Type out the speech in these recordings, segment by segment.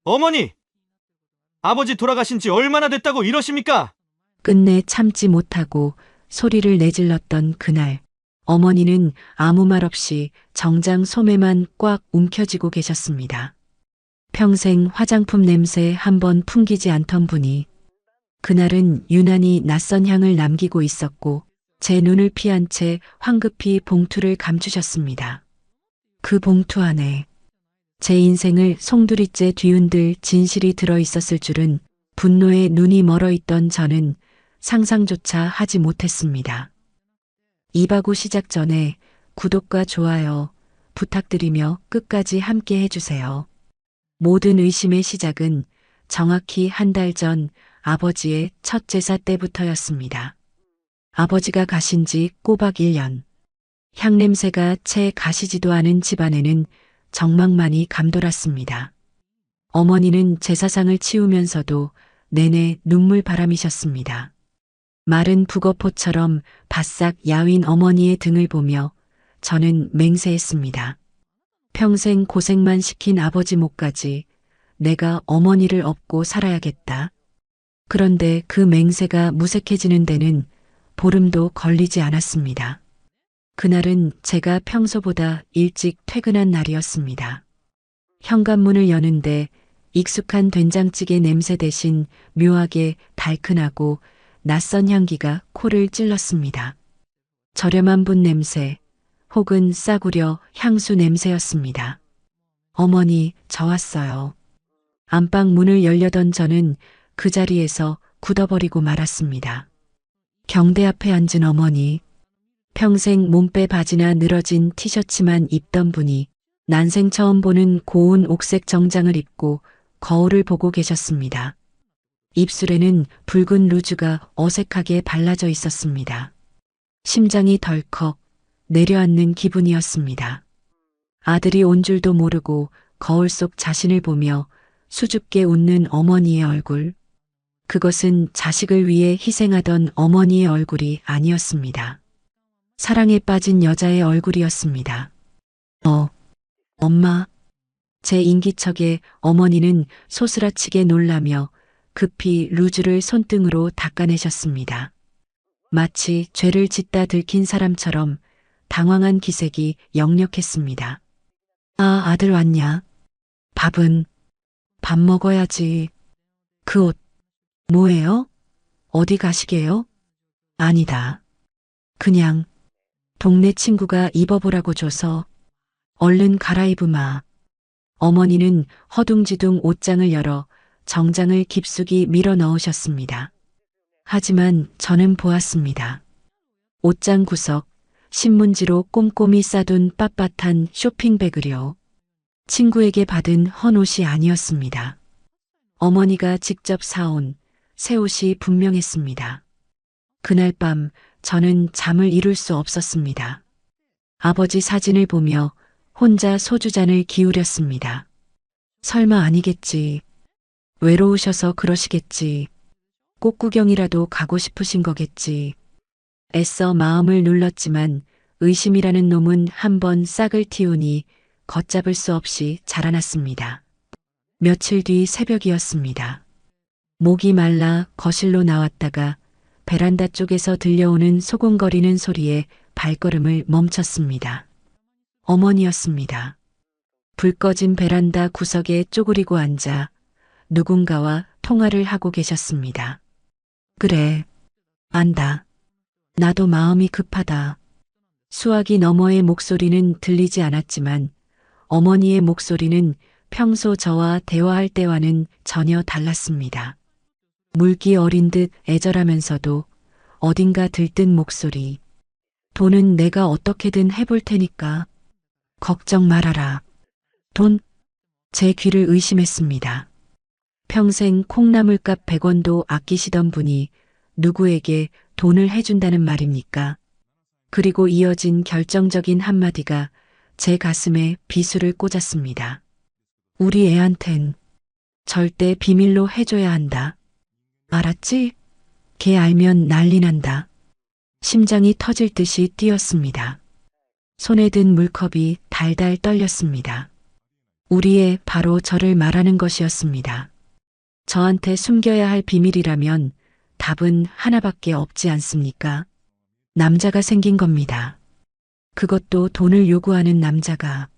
어머니! 아버지 돌아가신 지 얼마나 됐다고 이러십니까? 끝내 참지 못하고 소리를 내질렀던 그날, 어머니는 아무 말 없이 정장 소매만 꽉 움켜쥐고 계셨습니다. 평생 화장품 냄새 한 번 풍기지 않던 분이 그날은 유난히 낯선 향을 남기고 있었고 제 눈을 피한 채 황급히 봉투를 감추셨습니다. 그 봉투 안에 제 인생을 송두리째 뒤흔들 진실이 들어 있었을 줄은 분노에 눈이 멀어 있던 저는 상상조차 하지 못했습니다. 이바구 시작 전에 구독과 좋아요 부탁드리며 끝까지 함께 해주세요. 모든 의심의 시작은 정확히 한 달 전 아버지의 첫 제사 때부터였습니다. 아버지가 가신 지 꼬박 1년. 향냄새가 채 가시지도 않은 집안에는 정막만이 감돌았습니다. 어머니는 제사상을 치우면서도 내내 눈물바람이셨습니다. 마른 북어포처럼 바싹 야윈 어머니의 등을 보며 저는 맹세했습니다. 평생 고생만 시킨 아버지 목까지 내가 어머니를 업고 살아야겠다. 그런데 그 맹세가 무색해지는 데는 보름도 걸리지 않았습니다. 그날은 제가 평소보다 일찍 퇴근한 날이었습니다. 현관문을 여는데 익숙한 된장찌개 냄새 대신 묘하게 달큰하고 낯선 향기가 코를 찔렀습니다. 저렴한 분 냄새 혹은 싸구려 향수 냄새였습니다. 어머니, 저 왔어요. 안방 문을 열려던 저는 그 자리에서 굳어버리고 말았습니다. 경대 앞에 앉은 어머니, 평생 몸빼 바지나 늘어진 티셔츠만 입던 분이 난생 처음 보는 고운 옥색 정장을 입고 거울을 보고 계셨습니다. 입술에는 붉은 루즈가 어색하게 발라져 있었습니다. 심장이 덜컥 내려앉는 기분이었습니다. 아들이 온 줄도 모르고 거울 속 자신을 보며 수줍게 웃는 어머니의 얼굴. 그것은 자식을 위해 희생하던 어머니의 얼굴이 아니었습니다. 사랑에 빠진 여자의 얼굴이었습니다. 엄마. 제 인기척에 어머니는 소스라치게 놀라며 급히 루즈를 손등으로 닦아내셨습니다. 마치 죄를 짓다 들킨 사람처럼 당황한 기색이 역력했습니다. 아, 아들 왔냐? 밥은? 밥 먹어야지. 그 옷, 뭐예요? 어디 가시게요? 아니다. 그냥 동네 친구가 입어보라고 줘서 얼른 갈아입으마. 어머니는 허둥지둥 옷장을 열어 정장을 깊숙이 밀어 넣으셨습니다. 하지만 저는 보았습니다. 옷장 구석, 신문지로 꼼꼼히 싸둔 빳빳한 쇼핑백을요. 친구에게 받은 헌옷이 아니었습니다. 어머니가 직접 사온 새 옷이 분명했습니다. 그날 밤 저는 잠을 이룰 수 없었습니다. 아버지 사진을 보며 혼자 소주잔을 기울였습니다. 설마 아니겠지. 외로우셔서 그러시겠지. 꽃구경이라도 가고 싶으신 거겠지. 애써 마음을 눌렀지만 의심이라는 놈은 한번 싹을 틔우니 걷잡을 수 없이 자라났습니다. 며칠 뒤 새벽이었습니다. 목이 말라 거실로 나왔다가 베란다 쪽에서 들려오는 소곤거리는 소리에 발걸음을 멈췄습니다. 어머니였습니다. 불 꺼진 베란다 구석에 쪼그리고 앉아 누군가와 통화를 하고 계셨습니다. 그래, 안다. 나도 마음이 급하다. 수화기 너머의 목소리는 들리지 않았지만 어머니의 목소리는 평소 저와 대화할 때와는 전혀 달랐습니다. 물기 어린 듯 애절하면서도 어딘가 들뜬 목소리. 돈은 내가 어떻게든 해볼 테니까 걱정 말아라. 돈? 제 귀를 의심했습니다. 평생 콩나물값 100원도 아끼시던 분이 누구에게 돈을 해준다는 말입니까? 그리고 이어진 결정적인 한마디가 제 가슴에 비수를 꽂았습니다. 우리 애한텐 절대 비밀로 해줘야 한다. 알았지? 걔 알면 난리 난다. 심장이 터질 듯이 뛰었습니다. 손에 든 물컵이 달달 떨렸습니다. 우리의 바로 저를 말하는 것이었습니다. 저한테 숨겨야 할 비밀이라면 답은 하나밖에 없지 않습니까? 남자가 생긴 겁니다. 그것도 돈을 요구하는 남자가.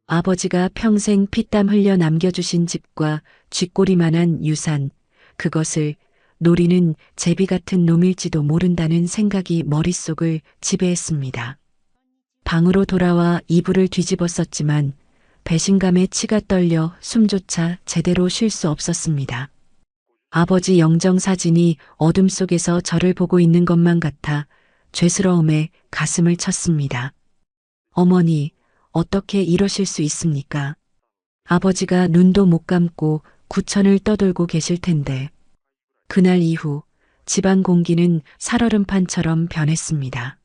아버지가 평생 피땀 흘려 남겨주신 집과 쥐꼬리만한 유산, 그것을 노리는 제비 같은 놈일지도 모른다는 생각이 머릿속을 지배했습니다. 방으로 돌아와 이불을 뒤집었었지만 배신감에 치가 떨려 숨조차 제대로 쉴 수 없었습니다. 아버지 영정 사진이 어둠 속에서 저를 보고 있는 것만 같아 죄스러움에 가슴을 쳤습니다. 어머니, 어떻게 이러실 수 있습니까? 아버지가 눈도 못 감고 구천을 떠돌고 계실 텐데. 그날 이후 집안 공기는 살얼음판처럼 변했습니다.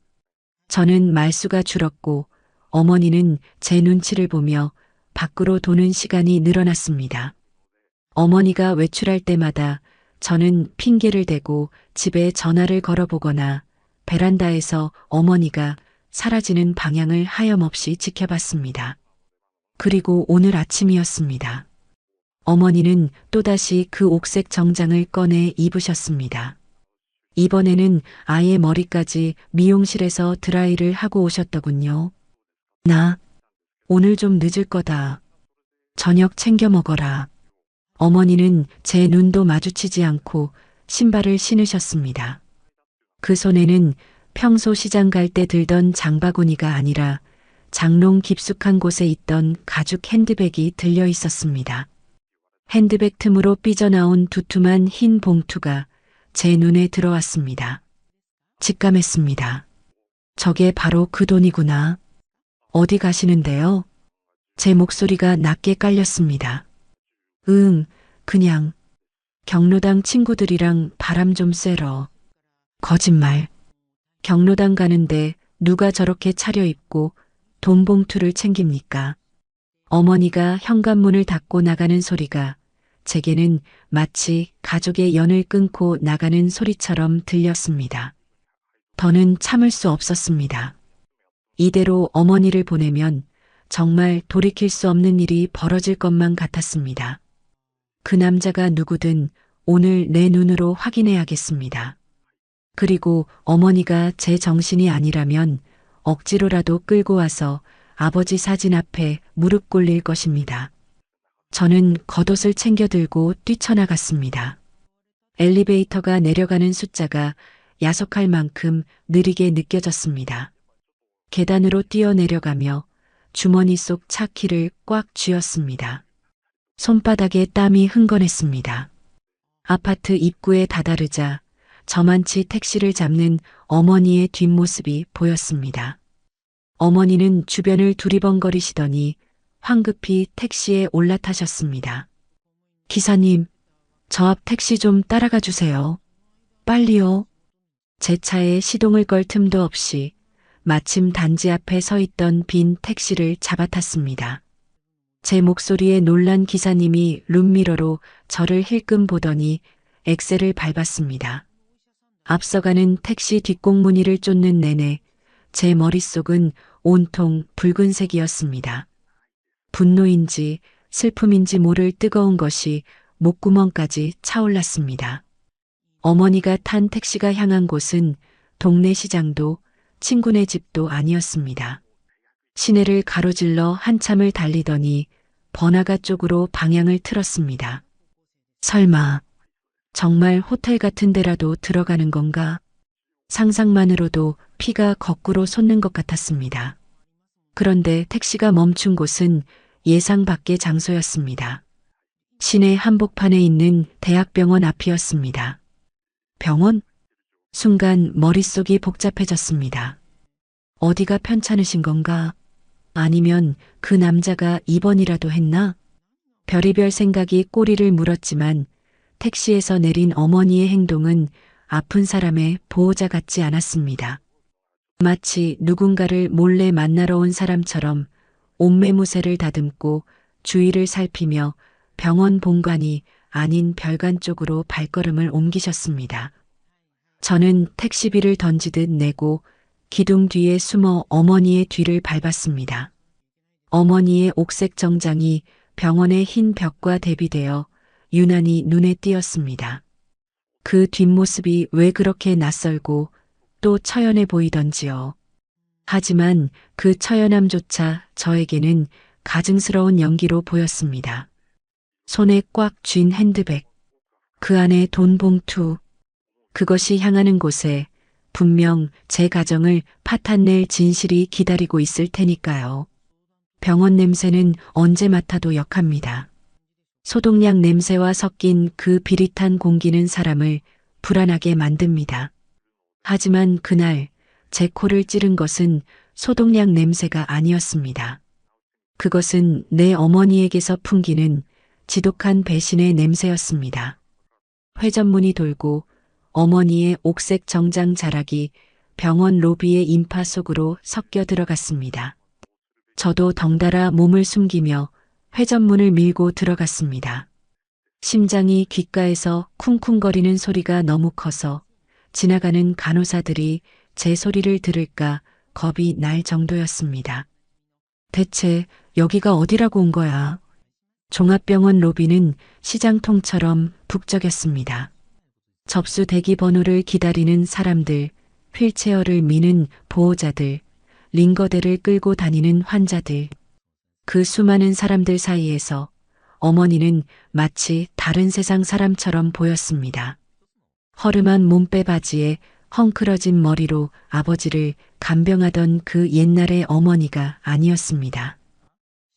저는 말수가 줄었고 어머니는 제 눈치를 보며 밖으로 도는 시간이 늘어났습니다. 어머니가 외출할 때마다 저는 핑계를 대고 집에 전화를 걸어보거나 베란다에서 어머니가 사라지는 방향을 하염없이 지켜봤습니다. 그리고 오늘 아침이었습니다. 어머니는 또다시 그 옥색 정장을 꺼내 입으셨습니다. 이번에는 아예 머리까지 미용실에서 드라이를 하고 오셨더군요. 나 오늘 좀 늦을 거다. 저녁 챙겨 먹어라. 어머니는 제 눈도 마주치지 않고 신발을 신으셨습니다. 그 손에는 평소 시장 갈 때 들던 장바구니가 아니라 장롱 깊숙한 곳에 있던 가죽 핸드백이 들려 있었습니다. 핸드백 틈으로 삐져나온 두툼한 흰 봉투가 제 눈에 들어왔습니다. 직감했습니다. 저게 바로 그 돈이구나. 어디 가시는데요? 제 목소리가 낮게 깔렸습니다. 그냥 경로당 친구들이랑 바람 좀 쐬러. 거짓말. 경로당 가는데 누가 저렇게 차려입고 돈 봉투를 챙깁니까? 어머니가 현관문을 닫고 나가는 소리가 제게는 마치 가족의 연을 끊고 나가는 소리처럼 들렸습니다. 더는 참을 수 없었습니다. 이대로 어머니를 보내면 정말 돌이킬 수 없는 일이 벌어질 것만 같았습니다. 그 남자가 누구든 오늘 내 눈으로 확인해야겠습니다. 그리고 어머니가 제 정신이 아니라면 억지로라도 끌고 와서 아버지 사진 앞에 무릎 꿇릴 것입니다. 저는 겉옷을 챙겨 들고 뛰쳐나갔습니다. 엘리베이터가 내려가는 숫자가 야속할 만큼 느리게 느껴졌습니다. 계단으로 뛰어내려가며 주머니 속 차키를 꽉 쥐었습니다. 손바닥에 땀이 흥건했습니다. 아파트 입구에 다다르자 저만치 택시를 잡는 어머니의 뒷모습이 보였습니다. 어머니는 주변을 두리번거리시더니 황급히 택시에 올라타셨습니다. 기사님, 저 앞 택시 좀 따라가 주세요. 빨리요. 제 차에 시동을 걸 틈도 없이 마침 단지 앞에 서 있던 빈 택시를 잡아탔습니다. 제 목소리에 놀란 기사님이 룸미러로 저를 힐끔 보더니 엑셀을 밟았습니다. 앞서가는 택시 뒷공무니를 쫓는 내내 제 머릿속은 온통 붉은색이었습니다. 분노인지 슬픔인지 모를 뜨거운 것이 목구멍까지 차올랐습니다. 어머니가 탄 택시가 향한 곳은 동네 시장도 친구네 집도 아니었습니다. 시내를 가로질러 한참을 달리더니 번화가 쪽으로 방향을 틀었습니다. 설마 정말 호텔 같은 데라도 들어가는 건가? 상상만으로도 피가 거꾸로 솟는 것 같았습니다. 그런데 택시가 멈춘 곳은 예상 밖의 장소였습니다. 시내 한복판에 있는 대학병원 앞이었습니다. 병원? 순간 머릿속이 복잡해졌습니다. 어디가 편찮으신 건가? 아니면 그 남자가 입원이라도 했나? 별의별 생각이 꼬리를 물었지만 택시에서 내린 어머니의 행동은 아픈 사람의 보호자 같지 않았습니다. 마치 누군가를 몰래 만나러 온 사람처럼 옷매무새를 다듬고 주위를 살피며 병원 본관이 아닌 별관 쪽으로 발걸음을 옮기셨습니다. 저는 택시비를 던지듯 내고 기둥 뒤에 숨어 어머니의 뒤를 밟았습니다. 어머니의 옥색 정장이 병원의 흰 벽과 대비되어 유난히 눈에 띄었습니다. 그 뒷모습이 왜 그렇게 낯설고 또 처연해 보이던지요. 하지만 그 처연함조차 저에게는 가증스러운 연기로 보였습니다. 손에 꽉 쥔 핸드백, 그 안에 돈 봉투, 그것이 향하는 곳에 분명 제 가정을 파탄낼 진실이 기다리고 있을 테니까요. 병원 냄새는 언제 맡아도 역합니다. 소독약 냄새와 섞인 그 비릿한 공기는 사람을 불안하게 만듭니다. 하지만 그날 제 코를 찌른 것은 소독약 냄새가 아니었습니다. 그것은 내 어머니에게서 풍기는 지독한 배신의 냄새였습니다. 회전문이 돌고 어머니의 옥색 정장 자락이 병원 로비의 인파 속으로 섞여 들어갔습니다. 저도 덩달아 몸을 숨기며 회전문을 밀고 들어갔습니다. 심장이 귓가에서 쿵쿵거리는 소리가 너무 커서 지나가는 간호사들이 제 소리를 들을까 겁이 날 정도였습니다. 대체 여기가 어디라고 온 거야? 종합병원 로비는 시장통처럼 북적였습니다. 접수 대기 번호를 기다리는 사람들, 휠체어를 미는 보호자들, 링거대를 끌고 다니는 환자들. 그 수많은 사람들 사이에서 어머니는 마치 다른 세상 사람처럼 보였습니다. 허름한 몸빼 바지에 헝클어진 머리로 아버지를 간병하던 그 옛날의 어머니가 아니었습니다.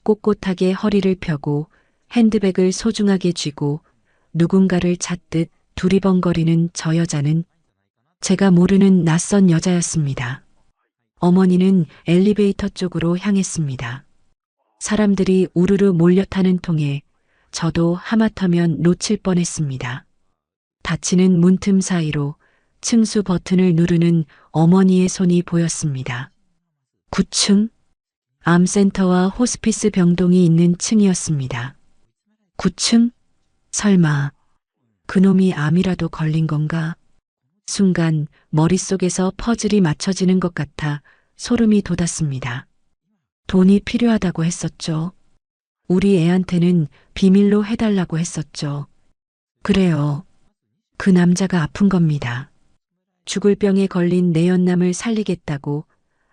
꼿꼿하게 허리를 펴고 핸드백을 소중하게 쥐고 누군가를 찾듯 두리번거리는 저 여자는 제가 모르는 낯선 여자였습니다. 어머니는 엘리베이터 쪽으로 향했습니다. 사람들이 우르르 몰려타는 통에 저도 하마터면 놓칠 뻔했습니다. 닫히는 문틈 사이로 층수 버튼을 누르는 어머니의 손이 보였습니다. 9층? 암센터와 호스피스 병동이 있는 층이었습니다. 9층? 설마 그놈이 암이라도 걸린 건가? 순간 머릿속에서 퍼즐이 맞춰지는 것 같아 소름이 돋았습니다. 돈이 필요하다고 했었죠. 우리 애한테는 비밀로 해달라고 했었죠. 그래요. 그 남자가 아픈 겁니다. 죽을 병에 걸린 내연남을 살리겠다고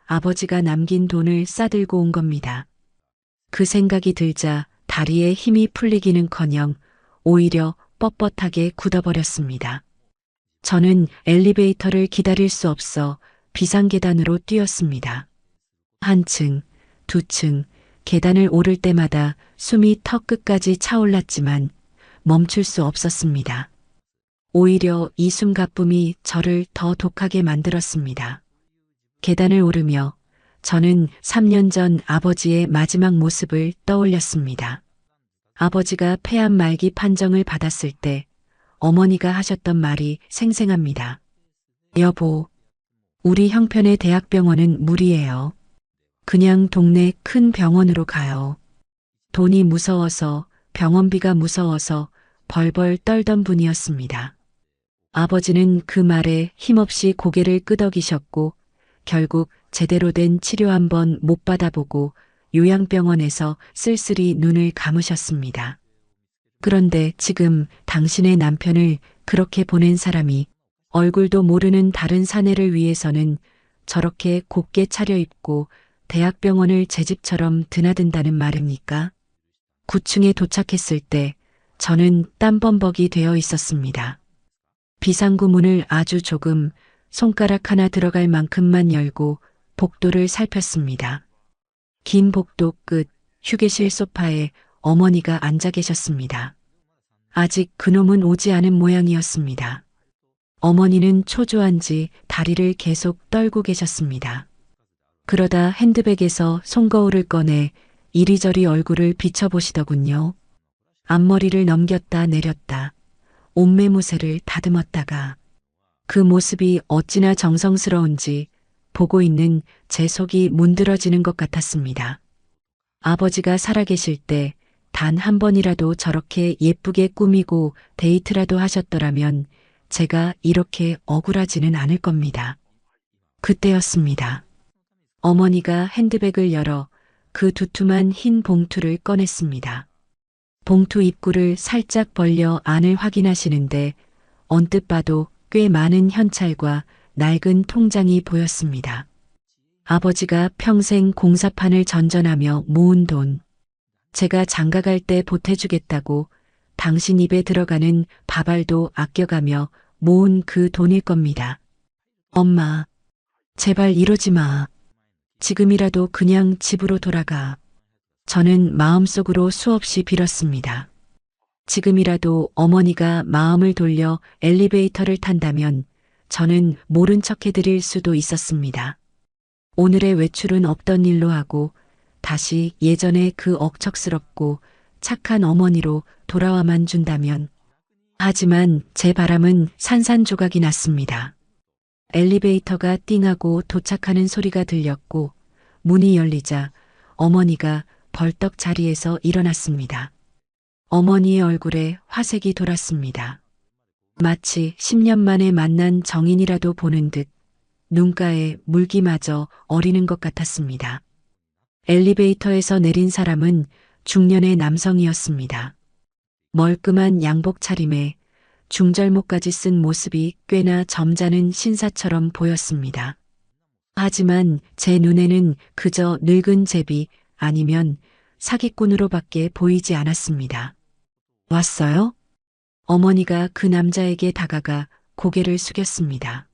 아버지가 남긴 돈을 싸들고 온 겁니다. 그 생각이 들자 다리에 힘이 풀리기는커녕 오히려 뻣뻣하게 굳어버렸습니다. 저는 엘리베이터를 기다릴 수 없어 비상계단으로 뛰었습니다. 한 층, 두 층, 계단을 오를 때마다 숨이 턱 끝까지 차올랐지만 멈출 수 없었습니다. 오히려 이 숨가쁨이 저를 더 독하게 만들었습니다. 계단을 오르며 저는 3년 전 아버지의 마지막 모습을 떠올렸습니다. 아버지가 폐암 말기 판정을 받았을 때 어머니가 하셨던 말이 생생합니다. 여보, 우리 형편의 대학병원은 무리예요. 그냥 동네 큰 병원으로 가요. 돈이 무서워서 병원비가 무서워서 벌벌 떨던 분이었습니다. 아버지는 그 말에 힘없이 고개를 끄덕이셨고 결국 제대로 된 치료 한번 못 받아보고 요양병원에서 쓸쓸히 눈을 감으셨습니다. 그런데 지금 당신의 남편을 그렇게 보낸 사람이 얼굴도 모르는 다른 사내를 위해서는 저렇게 곱게 차려입고 대학병원을 제 집처럼 드나든다는 말입니까? 9층에 도착했을 때 저는 땀범벅이 되어 있었습니다. 비상구 문을 아주 조금 손가락 하나 들어갈 만큼만 열고 복도를 살폈습니다. 긴 복도 끝 휴게실 소파에 어머니가 앉아 계셨습니다. 아직 그놈은 오지 않은 모양이었습니다. 어머니는 초조한지 다리를 계속 떨고 계셨습니다. 그러다 핸드백에서 손거울을 꺼내 이리저리 얼굴을 비춰보시더군요. 앞머리를 넘겼다 내렸다. 옷매무새를 다듬었다가 그 모습이 어찌나 정성스러운지 보고 있는 제 속이 문드러지는 것 같았습니다. 아버지가 살아계실 때 단 한 번이라도 저렇게 예쁘게 꾸미고 데이트라도 하셨더라면 제가 이렇게 억울하지는 않을 겁니다. 그때였습니다. 어머니가 핸드백을 열어 그 두툼한 흰 봉투를 꺼냈습니다. 봉투 입구를 살짝 벌려 안을 확인하시는데 언뜻 봐도 꽤 많은 현찰과 낡은 통장이 보였습니다. 아버지가 평생 공사판을 전전하며 모은 돈. 제가 장가갈 때 보태주겠다고 당신 입에 들어가는 밥알도 아껴가며 모은 그 돈일 겁니다. 엄마, 제발 이러지 마. 지금이라도 그냥 집으로 돌아가. 저는 마음속으로 수없이 빌었습니다. 지금이라도 어머니가 마음을 돌려 엘리베이터를 탄다면 저는 모른 척 해드릴 수도 있었습니다. 오늘의 외출은 없던 일로 하고 다시 예전의 그 억척스럽고 착한 어머니로 돌아와만 준다면. 하지만 제 바람은 산산조각이 났습니다. 엘리베이터가 띵하고 도착하는 소리가 들렸고 문이 열리자 어머니가 벌떡 자리에서 일어났습니다. 어머니의 얼굴에 화색이 돌았습니다. 마치 10년 만에 만난 정인이라도 보는 듯 눈가에 물기마저 어리는 것 같았습니다. 엘리베이터에서 내린 사람은 중년의 남성이었습니다. 멀끔한 양복 차림에 중절모까지 쓴 모습이 꽤나 점잖은 신사처럼 보였습니다. 하지만 제 눈에는 그저 늙은 제비 아니면 사기꾼으로밖에 보이지 않았습니다. 왔어요? 어머니가 그 남자에게 다가가 고개를 숙였습니다.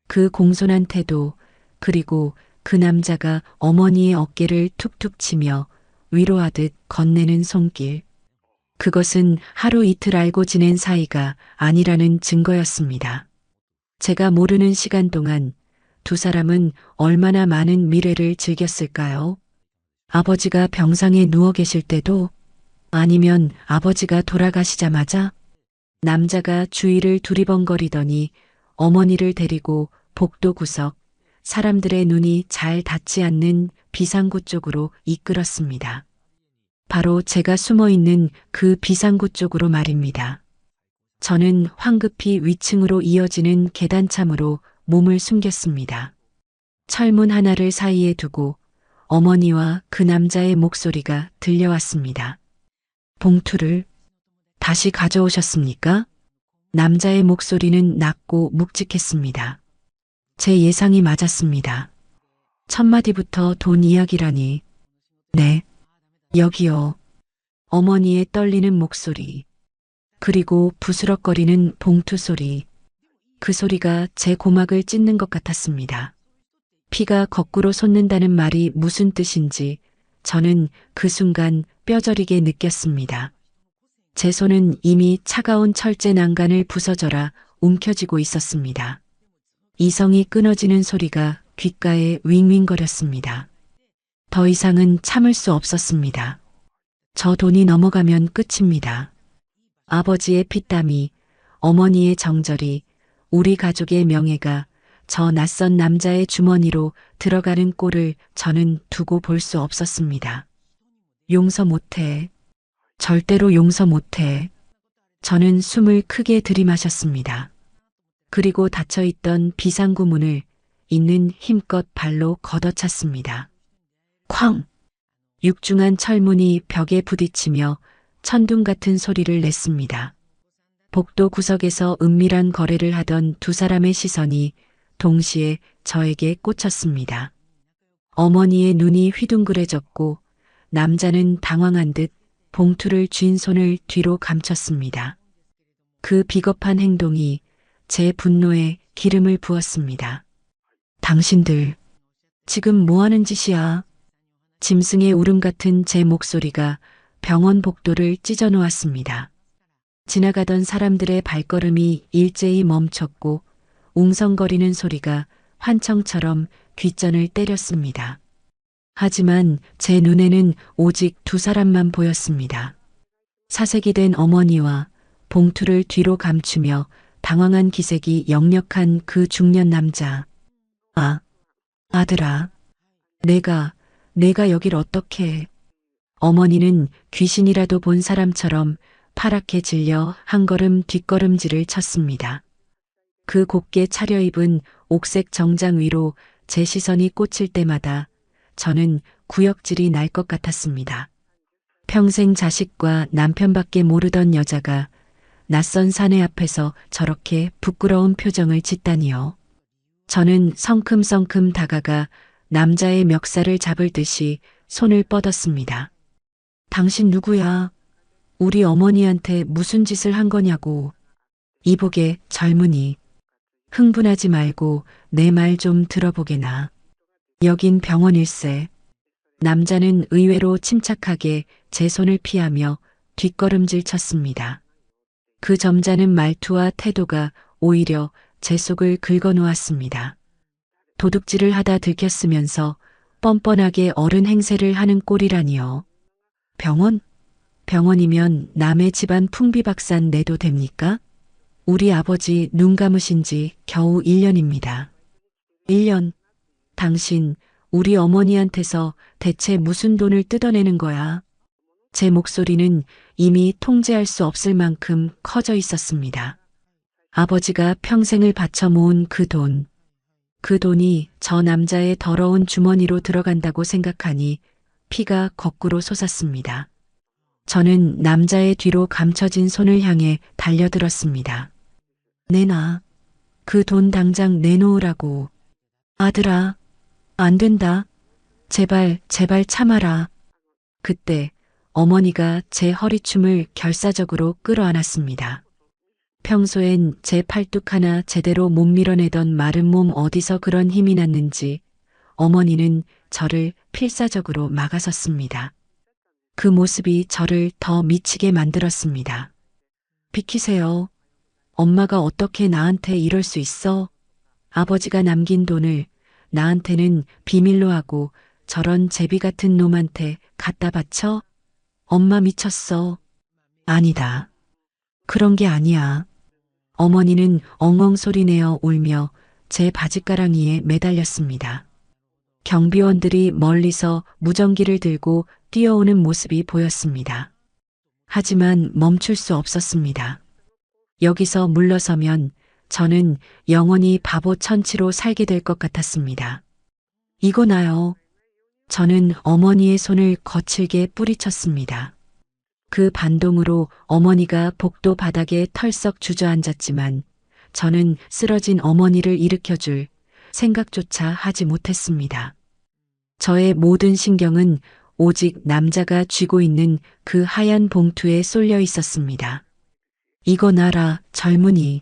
그 공손한 태도, 그리고 그 남자가 어머니의 어깨를 툭툭 치며 위로하듯 건네는 손길. 그것은 하루 이틀 알고 지낸 사이가 아니라는 증거였습니다. 제가 모르는 시간 동안 두 사람은 얼마나 많은 미래를 즐겼을까요? 아버지가 병상에 누워 계실 때도, 아니면 아버지가 돌아가시자마자 남자가 주위를 두리번거리더니 어머니를 데리고 복도 구석, 사람들의 눈이 잘 닿지 않는 비상구 쪽으로 이끌었습니다. 바로 제가 숨어 있는 그 비상구 쪽으로 말입니다. 저는 황급히 위층으로 이어지는 계단참으로 몸을 숨겼습니다. 철문 하나를 사이에 두고 어머니와 그 남자의 목소리가 들려왔습니다. 봉투를 다시 가져오셨습니까? 남자의 목소리는 낮고 묵직했습니다. 제 예상이 맞았습니다. 첫 마디부터 돈 이야기라니. 네, 여기요. 어머니의 떨리는 목소리. 그리고 부스럭거리는 봉투 소리. 그 소리가 제 고막을 찢는 것 같았습니다. 피가 거꾸로 솟는다는 말이 무슨 뜻인지 저는 그 순간 뼈저리게 느꼈습니다. 제 손은 이미 차가운 철제 난간을 부서져라 움켜쥐고 있었습니다. 이성이 끊어지는 소리가 귓가에 윙윙거렸습니다. 더 이상은 참을 수 없었습니다. 저 돈이 넘어가면 끝입니다. 아버지의 피땀이, 어머니의 정절이, 우리 가족의 명예가 저 낯선 남자의 주머니로 들어가는 꼴을 저는 두고 볼 수 없었습니다. 용서 못해. 절대로 용서 못해. 저는 숨을 크게 들이마셨습니다. 그리고 닫혀있던 비상구 문을 있는 힘껏 발로 걷어찼습니다. 쾅! 육중한 철문이 벽에 부딪히며 천둥 같은 소리를 냈습니다. 복도 구석에서 은밀한 거래를 하던 두 사람의 시선이 동시에 저에게 꽂혔습니다. 어머니의 눈이 휘둥그레졌고 남자는 당황한 듯 봉투를 쥔 손을 뒤로 감췄습니다. 그 비겁한 행동이 제 분노에 기름을 부었습니다. 당신들, 지금 뭐 하는 짓이야? 짐승의 울음 같은 제 목소리가 병원 복도를 찢어 놓았습니다. 지나가던 사람들의 발걸음이 일제히 멈췄고 웅성거리는 소리가 환청처럼 귓전을 때렸습니다. 하지만 제 눈에는 오직 두 사람만 보였습니다. 사색이 된 어머니와 봉투를 뒤로 감추며 당황한 기색이 역력한 그 중년 남자. 아, 아들아. 내가 여길 어떻게 해. 어머니는 귀신이라도 본 사람처럼 파랗게 질려 한 걸음 뒷걸음질을 쳤습니다. 그 곱게 차려입은 옥색 정장 위로 제 시선이 꽂힐 때마다 저는 구역질이 날 것 같았습니다. 평생 자식과 남편밖에 모르던 여자가 낯선 사내 앞에서 저렇게 부끄러운 표정을 짓다니요. 저는 성큼성큼 다가가 남자의 멱살을 잡을 듯이 손을 뻗었습니다. 당신 누구야? 우리 어머니한테 무슨 짓을 한 거냐고. 이복의 젊은이. 흥분하지 말고 내 말 좀 들어보게나. 여긴 병원일세. 남자는 의외로 침착하게 제 손을 피하며 뒷걸음질 쳤습니다. 그 점잖은 말투와 태도가 오히려 제 속을 긁어놓았습니다. 도둑질을 하다 들켰으면서 뻔뻔하게 어른 행세를 하는 꼴이라니요. 병원? 병원이면 남의 집안 풍비박산 내도 됩니까? 우리 아버지 눈 감으신 지 겨우 1년입니다. 1년? 당신 우리 어머니한테서 대체 무슨 돈을 뜯어내는 거야? 제 목소리는 이미 통제할 수 없을 만큼 커져 있었습니다. 아버지가 평생을 바쳐 모은 그 돈. 그 돈이 저 남자의 더러운 주머니로 들어간다고 생각하니 피가 거꾸로 솟았습니다. 저는 남자의 뒤로 감춰진 손을 향해 달려들었습니다. 내놔. 그 돈 당장 내놓으라고. 아들아, 안 된다. 제발, 제발 참아라. 그때 어머니가 제 허리춤을 결사적으로 끌어안았습니다. 평소엔 제 팔뚝 하나 제대로 못 밀어내던 마른 몸 어디서 그런 힘이 났는지 어머니는 저를 필사적으로 막아섰습니다. 그 모습이 저를 더 미치게 만들었습니다. 비키세요. 엄마가 어떻게 나한테 이럴 수 있어? 아버지가 남긴 돈을 나한테는 비밀로 하고 저런 제비 같은 놈한테 갖다 바쳐? 엄마 미쳤어. 아니다. 그런 게 아니야. 어머니는 엉엉 소리내어 울며 제 바짓가랑이에 매달렸습니다. 경비원들이 멀리서 무전기를 들고 뛰어오는 모습이 보였습니다. 하지만 멈출 수 없었습니다. 여기서 물러서면 저는 영원히 바보 천치로 살게 될 것 같았습니다. 이거 나요. 저는 어머니의 손을 거칠게 뿌리쳤습니다. 그 반동으로 어머니가 복도 바닥에 털썩 주저앉았지만 저는 쓰러진 어머니를 일으켜줄 생각조차 하지 못했습니다. 저의 모든 신경은 오직 남자가 쥐고 있는 그 하얀 봉투에 쏠려 있었습니다. 이거 나라, 젊은이.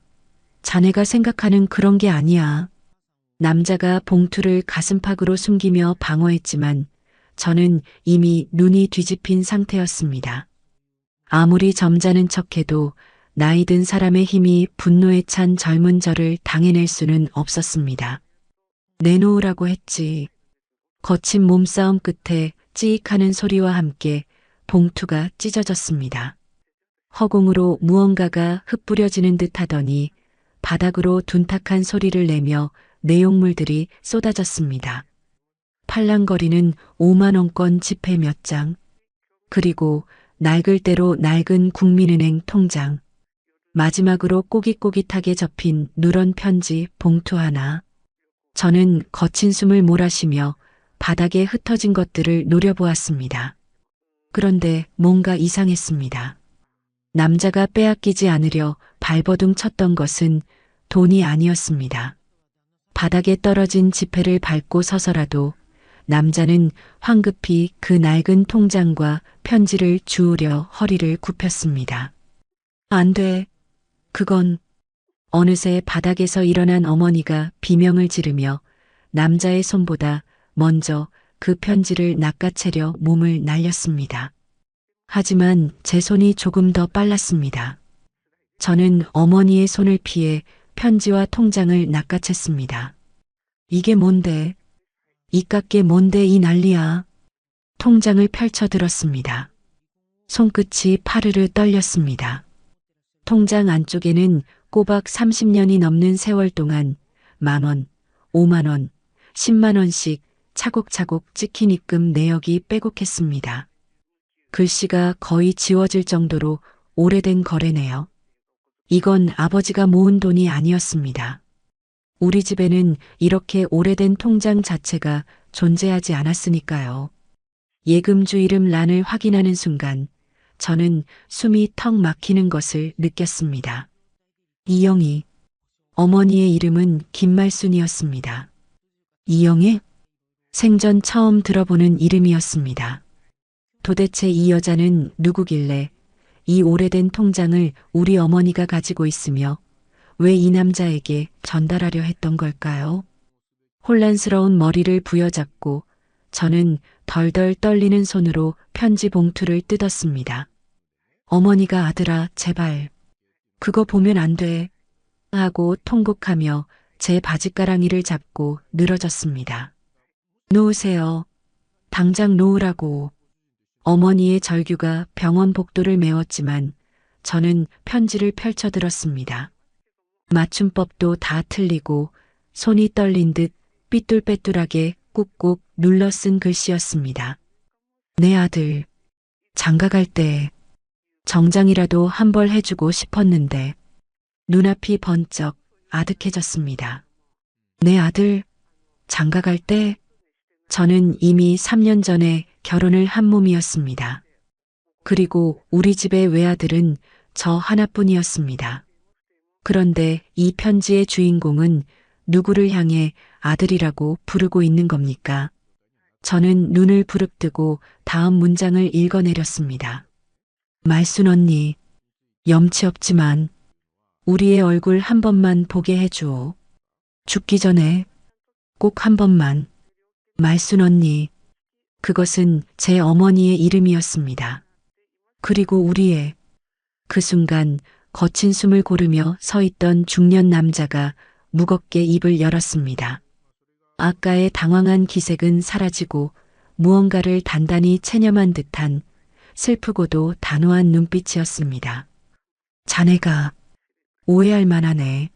자네가 생각하는 그런 게 아니야. 남자가 봉투를 가슴팍으로 숨기며 방어했지만 저는 이미 눈이 뒤집힌 상태였습니다. 아무리 점잖은 척해도 나이 든 사람의 힘이 분노에 찬 젊은 저를 당해낼 수는 없었습니다. 내놓으라고 했지. 거친 몸싸움 끝에 찌익하는 소리와 함께 봉투가 찢어졌습니다. 허공으로 무언가가 흩뿌려지는 듯 하더니 바닥으로 둔탁한 소리를 내며 내용물들이 쏟아졌습니다. 팔랑거리는 5만원권 지폐 몇 장, 그리고 낡을 대로 낡은 국민은행 통장, 마지막으로 꼬깃꼬깃하게 접힌 누런 편지 봉투 하나. 저는 거친 숨을 몰아쉬며 바닥에 흩어진 것들을 노려보았습니다. 그런데 뭔가 이상했습니다. 남자가 빼앗기지 않으려 발버둥 쳤던 것은 돈이 아니었습니다. 바닥에 떨어진 지폐를 밟고 서서라도 남자는 황급히 그 낡은 통장과 편지를 주우려 허리를 굽혔습니다. 안 돼. 그건. 어느새 바닥에서 일어난 어머니가 비명을 지르며 남자의 손보다 먼저 그 편지를 낚아채려 몸을 날렸습니다. 하지만 제 손이 조금 더 빨랐습니다. 저는 어머니의 손을 피해 편지와 통장을 낚아챘습니다. 이게 뭔데? 이깟게 뭔데 이 난리야. 통장을 펼쳐 들었습니다. 손끝이 파르르 떨렸습니다. 통장 안쪽에는 꼬박 30년이 넘는 세월 동안 10,000원, 50,000원, 100,000원씩 차곡차곡 찍힌 입금 내역이 빼곡했습니다. 글씨가 거의 지워질 정도로 오래된 거래네요. 이건 아버지가 모은 돈이 아니었습니다. 우리 집에는 이렇게 오래된 통장 자체가 존재하지 않았으니까요. 예금주 이름 란을 확인하는 순간 저는 숨이 턱 막히는 것을 느꼈습니다. 이영희. 어머니의 이름은 김말순이었습니다. 이영희? 생전 처음 들어보는 이름이었습니다. 도대체 이 여자는 누구길래 이 오래된 통장을 우리 어머니가 가지고 있으며 왜 이 남자에게 전달하려 했던 걸까요? 혼란스러운 머리를 부여잡고 저는 덜덜 떨리는 손으로 편지 봉투를 뜯었습니다. 어머니가 아들아, 제발. 그거 보면 안 돼. 하고 통곡하며 제 바짓가랑이를 잡고 늘어졌습니다. 놓으세요. 당장 놓으라고. 어머니의 절규가 병원 복도를 메웠지만 저는 편지를 펼쳐들었습니다. 맞춤법도 다 틀리고 손이 떨린 듯 삐뚤빼뚤하게 꾹꾹 눌러 쓴 글씨였습니다. 내 아들, 장가갈 때 정장이라도 한 벌 해주고 싶었는데 눈앞이 번쩍 아득해졌습니다. 내 아들, 장가갈 때 저는 이미 3년 전에 결혼을 한 몸이었습니다. 그리고 우리 집의 외아들은 저 하나뿐이었습니다. 그런데 이 편지의 주인공은 누구를 향해 아들이라고 부르고 있는 겁니까? 저는 눈을 부릅뜨고 다음 문장을 읽어내렸습니다. 말순 언니, 염치 없지만 우리의 얼굴 한 번만 보게 해주오. 죽기 전에 꼭 한 번만. 말순 언니, 그것은 제 어머니의 이름이었습니다. 그리고 우리의. 그 순간 거친 숨을 고르며 서 있던 중년 남자가 무겁게 입을 열었습니다. 아까의 당황한 기색은 사라지고 무언가를 단단히 체념한 듯한 슬프고도 단호한 눈빛이었습니다. 자네가 오해할 만하네.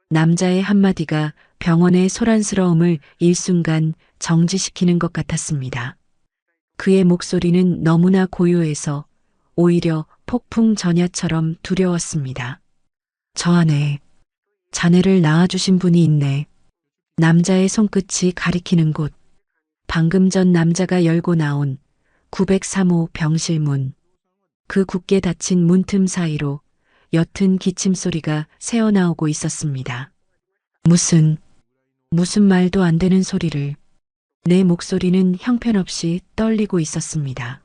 남자의 한마디가 병원의 소란스러움을 일순간 정지시키는 것 같았습니다. 그의 목소리는 너무나 고요해서 오히려 폭풍 전야처럼 두려웠습니다. 저 안에 자네를 낳아주신 분이 있네. 남자의 손끝이 가리키는 곳. 방금 전 남자가 열고 나온 903호 병실 문. 그 굳게 닫힌 문틈 사이로 옅은 기침소리가 새어나오고 있었습니다. 무슨 말도 안 되는 소리를. 내 목소리는 형편없이 떨리고 있었습니다.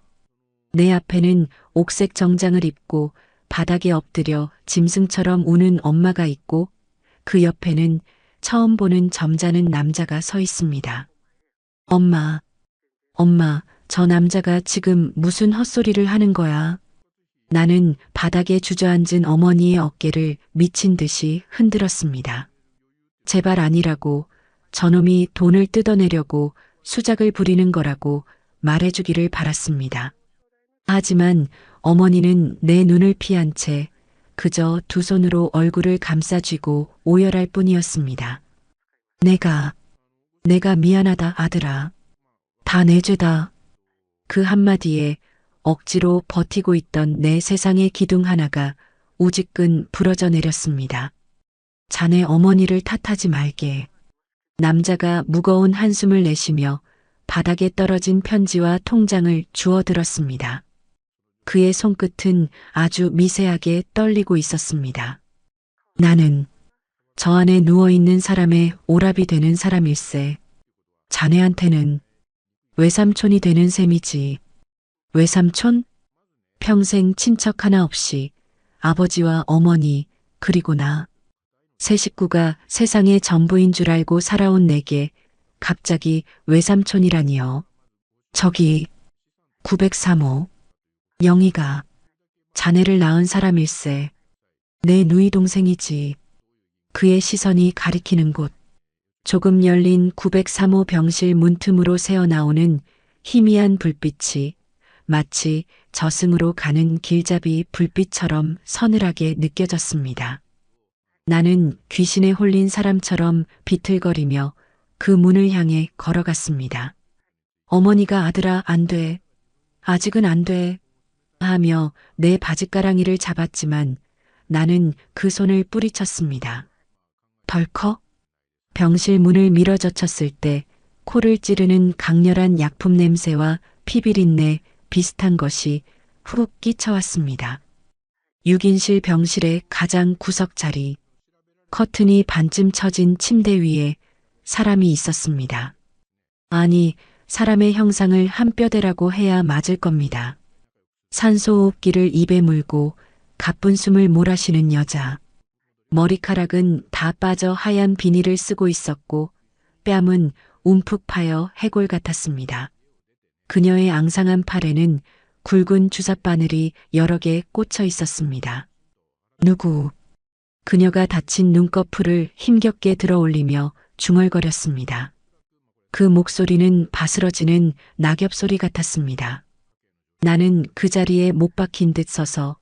내 앞에는 옥색 정장을 입고 바닥에 엎드려 짐승처럼 우는 엄마가 있고 그 옆에는 처음 보는 점잖은 남자가 서 있습니다. 엄마, 저 남자가 지금 무슨 헛소리를 하는 거야? 나는 바닥에 주저앉은 어머니의 어깨를 미친 듯이 흔들었습니다. 제발 아니라고, 저놈이 돈을 뜯어내려고 수작을 부리는 거라고 말해주기를 바랐습니다. 하지만 어머니는 내 눈을 피한 채 그저 두 손으로 얼굴을 감싸쥐고 오열할 뿐이었습니다. 내가 미안하다 아들아. 다 내 죄다. 그 한마디에 억지로 버티고 있던 내 세상의 기둥 하나가 우지끈 부러져 내렸습니다. 자네 어머니를 탓하지 말게. 남자가 무거운 한숨을 내쉬며 바닥에 떨어진 편지와 통장을 주워들었습니다. 그의 손끝은 아주 미세하게 떨리고 있었습니다. 나는 저 안에 누워있는 사람의 오랍이 되는 사람일세. 자네한테는 외삼촌이 되는 셈이지. 외삼촌? 평생 친척 하나 없이 아버지와 어머니 그리고 나. 세 식구가 세상의 전부인 줄 알고 살아온 내게 갑자기 외삼촌이라니요. 저기 903호. 영희가 자네를 낳은 사람일세. 내 누이 동생이지. 그의 시선이 가리키는 곳. 조금 열린 903호 병실 문틈으로 새어나오는 희미한 불빛이 마치 저승으로 가는 길잡이 불빛처럼 서늘하게 느껴졌습니다. 나는 귀신에 홀린 사람처럼 비틀거리며 그 문을 향해 걸어갔습니다. 어머니가 아들아 안 돼. 아직은 안 돼. 하며 내 바짓가랑이를 잡았지만 나는 그 손을 뿌리쳤습니다. 덜컥 병실 문을 밀어젖혔을 때 코를 찌르는 강렬한 약품 냄새와 피비린내 비슷한 것이 훅 끼쳐왔습니다. 6인실 병실의 가장 구석 자리, 커튼이 반쯤 처진 침대 위에 사람이 있었습니다. 아니, 사람의 형상을 한 뼈대라고 해야 맞을 겁니다. 산소호흡기를 입에 물고 가쁜 숨을 몰아쉬는 여자. 머리카락은 다 빠져 하얀 비닐을 쓰고 있었고 뺨은 움푹 파여 해골 같았습니다. 그녀의 앙상한 팔에는 굵은 주삿바늘이 여러 개 꽂혀 있었습니다. 누구? 그녀가 다친 눈꺼풀을 힘겹게 들어올리며 중얼거렸습니다. 그 목소리는 바스러지는 낙엽 소리 같았습니다. 나는 그 자리에 못 박힌 듯 서서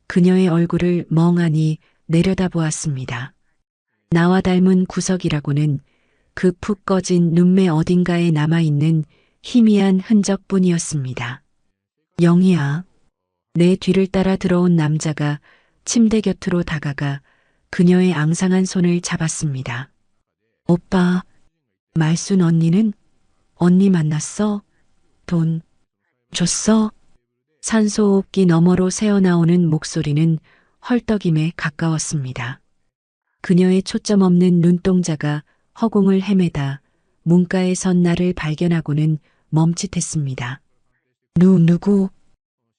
그녀의 얼굴을 멍하니 내려다보았습니다. 나와 닮은 구석이라고는 그 푹 꺼진 눈매 어딘가에 남아있는 희미한 흔적뿐이었습니다. 영희야. 내 뒤를 따라 들어온 남자가 침대 곁으로 다가가 그녀의 앙상한 손을 잡았습니다. 오빠, 말순 언니는? 언니 만났어? 돈 줬어? 산소호흡기 너머로 새어나오는 목소리는 헐떡임에 가까웠습니다. 그녀의 초점 없는 눈동자가 허공을 헤매다 문가에 선 나를 발견하고는 멈칫했습니다. 누구?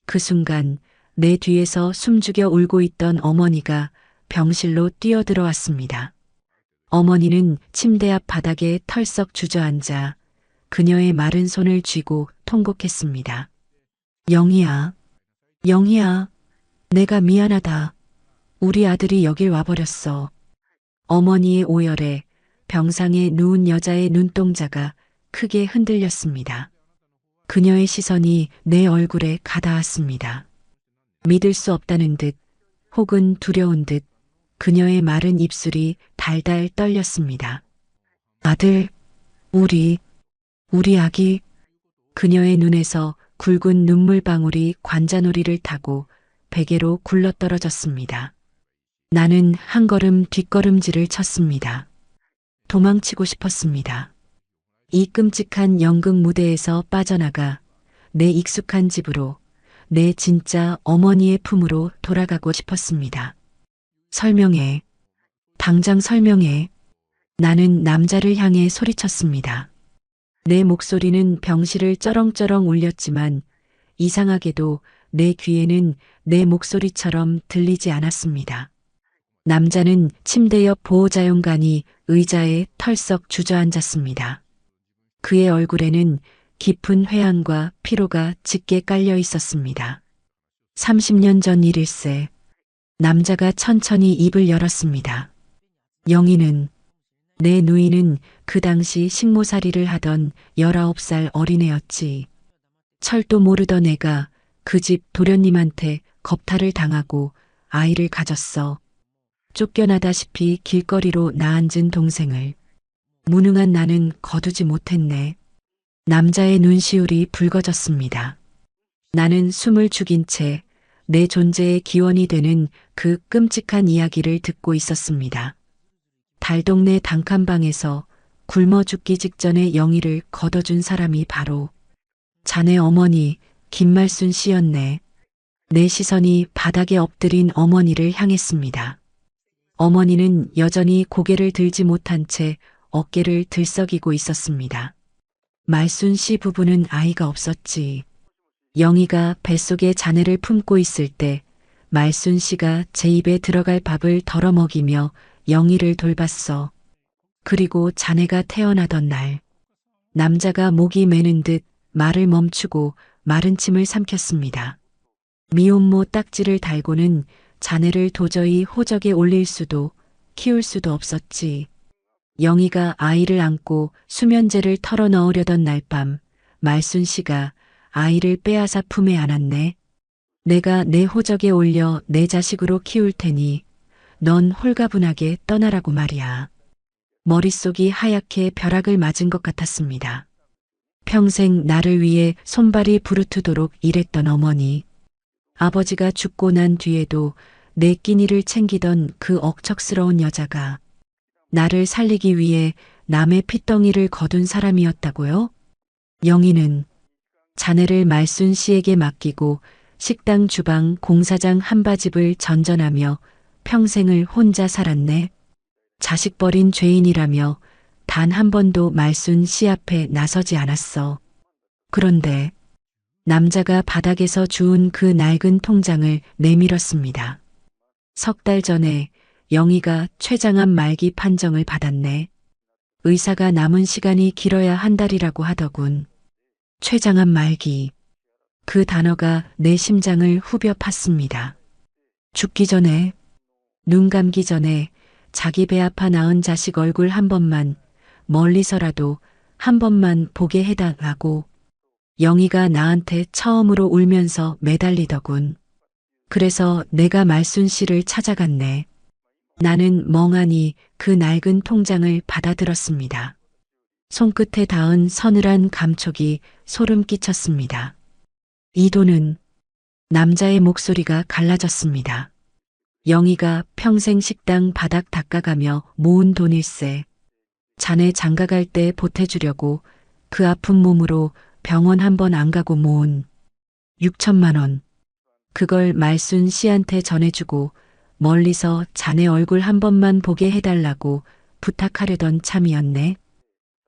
그 순간 내 뒤에서 숨죽여 울고 있던 어머니가 병실로 뛰어들어왔습니다. 어머니는 침대 앞 바닥에 털썩 주저앉아 그녀의 마른 손을 쥐고 통곡했습니다. 영희야, 영희야, 내가 미안하다. 우리 아들이 여길 와버렸어. 어머니의 오열에 병상에 누운 여자의 눈동자가 크게 흔들렸습니다. 그녀의 시선이 내 얼굴에 가닿았습니다. 믿을 수 없다는 듯 혹은 두려운 듯 그녀의 마른 입술이 달달 떨렸습니다. 아들, 우리 아기. 그녀의 눈에서 굵은 눈물방울이 관자놀이를 타고 베개로 굴러떨어졌습니다. 나는 한 걸음 뒷걸음질을 쳤습니다. 도망치고 싶었습니다. 이 끔찍한 연극 무대에서 빠져나가 내 익숙한 집으로, 내 진짜 어머니의 품으로 돌아가고 싶었습니다. 설명해. 당장 설명해. 나는 남자를 향해 소리쳤습니다. 내 목소리는 병실을 쩌렁쩌렁 울렸지만 이상하게도 내 귀에는 내 목소리처럼 들리지 않았습니다. 남자는 침대 옆 보호자용간이 의자에 털썩 주저앉았습니다. 그의 얼굴에는 깊은 회한과 피로가 짙게 깔려 있었습니다. 30년 전 일일세. 남자가 천천히 입을 열었습니다. 영희는, 내 누이는 그 당시 식모살이를 하던 19살 어린애였지. 철도 모르던 애가 그 집 도련님한테 겁탈을 당하고 아이를 가졌어. 쫓겨나다시피 길거리로 나앉은 동생을. 무능한 나는 거두지 못했네. 남자의 눈시울이 붉어졌습니다. 나는 숨을 죽인 채 내 존재의 기원이 되는 그 끔찍한 이야기를 듣고 있었습니다. 달동네 단칸방에서 굶어 죽기 직전에 영희를 걷어준 사람이 바로 자네 어머니 김말순 씨였네. 내 시선이 바닥에 엎드린 어머니를 향했습니다. 어머니는 여전히 고개를 들지 못한 채 어깨를 들썩이고 있었습니다. 말순 씨 부부는 아이가 없었지. 영희가 뱃속에 자네를 품고 있을 때 말순 씨가 제 입에 들어갈 밥을 덜어 먹이며 영희를 돌봤어. 그리고 자네가 태어나던 날, 남자가 목이 메는 듯 말을 멈추고 마른 침을 삼켰습니다. 미혼모 딱지를 달고는 자네를 도저히 호적에 올릴 수도 키울 수도 없었지. 영희가 아이를 안고 수면제를 털어 넣으려던 날 밤, 말순 씨가 아이를 빼앗아 품에 안았네. 내가 내 호적에 올려 내 자식으로 키울 테니 넌 홀가분하게 떠나라고 말이야. 머릿속이 하얗게 벼락을 맞은 것 같았습니다. 평생 나를 위해 손발이 부르트도록 일했던 어머니. 아버지가 죽고 난 뒤에도 내 끼니를 챙기던 그 억척스러운 여자가 나를 살리기 위해 남의 핏덩이를 거둔 사람이었다고요? 영희는 자네를 말순 씨에게 맡기고 식당 주방 공사장 한바집을 전전하며 평생을 혼자 살았네. 자식 버린 죄인이라며 단 한 번도 말순 씨 앞에 나서지 않았어. 그런데 남자가 바닥에서 주운 그 낡은 통장을 내밀었습니다. 석 달 전에 영희가 췌장암 말기 판정을 받았네. 의사가 남은 시간이 길어야 한 달이라고 하더군. 췌장암 말기. 그 단어가 내 심장을 후벼 팠습니다. 죽기 전에, 눈 감기 전에 자기 배 아파 낳은 자식 얼굴 한 번만, 멀리서라도 한 번만 보게 해달라고. 영희가 나한테 처음으로 울면서 매달리더군. 그래서 내가 말순 씨를 찾아갔네. 나는 멍하니 그 낡은 통장을 받아들었습니다. 손끝에 닿은 서늘한 감촉이 소름 끼쳤습니다. 이 돈은 남자의 목소리가 갈라졌습니다. 영희가 평생 식당 바닥 닦아가며 모은 돈일세. 자네 장가갈 때 보태주려고 그 아픈 몸으로 병원 한 번 안 가고 모은 6천만 원. 그걸 말순 씨한테 전해주고 멀리서 자네 얼굴 한 번만 보게 해달라고 부탁하려던 참이었네.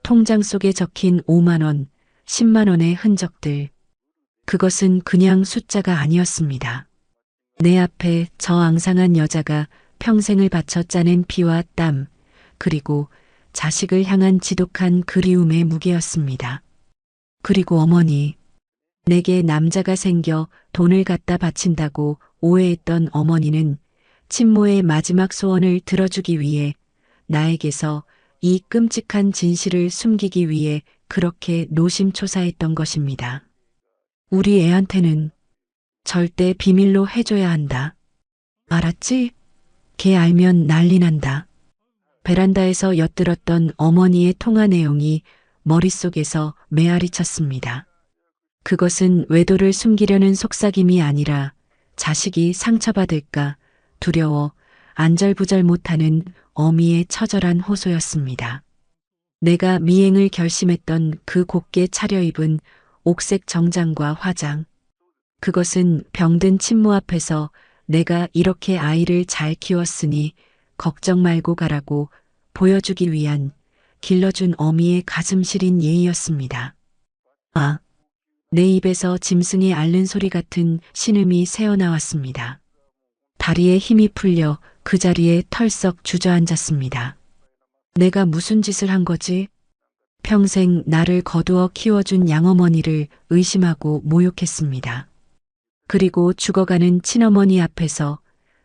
통장 속에 적힌 5만 원, 10만 원의 흔적들. 그것은 그냥 숫자가 아니었습니다. 내 앞에 저 앙상한 여자가 평생을 바쳐 짜낸 피와 땀, 그리고 자식을 향한 지독한 그리움의 무게였습니다. 그리고 어머니, 내게 남자가 생겨 돈을 갖다 바친다고 오해했던 어머니는 친모의 마지막 소원을 들어주기 위해 나에게서 이 끔찍한 진실을 숨기기 위해 그렇게 노심초사했던 것입니다. 우리 애한테는 절대 비밀로 해줘야 한다. 알았지? 걔 알면 난리 난다. 베란다에서 엿들었던 어머니의 통화 내용이 머릿속에서 메아리 쳤습니다. 그것은 외도를 숨기려는 속삭임이 아니라 자식이 상처받을까 두려워 안절부절 못하는 어미의 처절한 호소였습니다. 내가 미행을 결심했던 그 곱게 차려입은 옥색 정장과 화장. 그것은 병든 친모 앞에서 내가 이렇게 아이를 잘 키웠으니 걱정 말고 가라고 보여주기 위한 길러준 어미의 가슴 시린 예의였습니다. 아, 내 입에서 짐승이 앓는 소리 같은 신음이 새어나왔습니다. 다리에 힘이 풀려 그 자리에 털썩 주저앉았습니다. 내가 무슨 짓을 한 거지? 평생 나를 거두어 키워준 양어머니를 의심하고 모욕했습니다. 그리고 죽어가는 친어머니 앞에서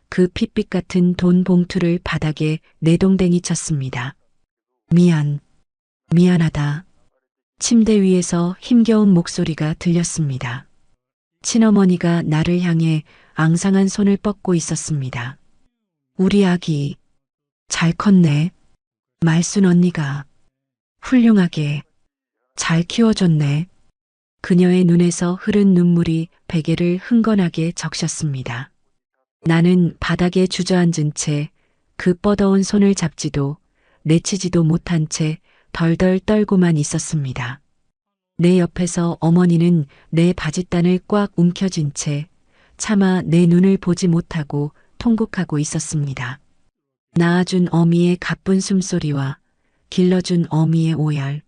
그 핏빛 같은 돈 봉투를 바닥에 내동댕이 쳤습니다. 미안하다. 침대 위에서 힘겨운 목소리가 들렸습니다. 친어머니가 나를 향해 앙상한 손을 뻗고 있었습니다. 우리 아기, 잘 컸네. 말순 언니가 훌륭하게 잘 키워줬네. 그녀의 눈에서 흐른 눈물이 베개를 흥건하게 적셨습니다. 나는 바닥에 주저앉은 채 그 뻗어온 손을 잡지도 내치지도 못한 채 덜덜 떨고만 있었습니다. 내 옆에서 어머니는 내 바짓단을 꽉 움켜쥔 채 차마 내 눈을 보지 못하고 통곡하고 있었습니다. 낳아준 어미의 가쁜 숨소리와 길러준 어미의 오열.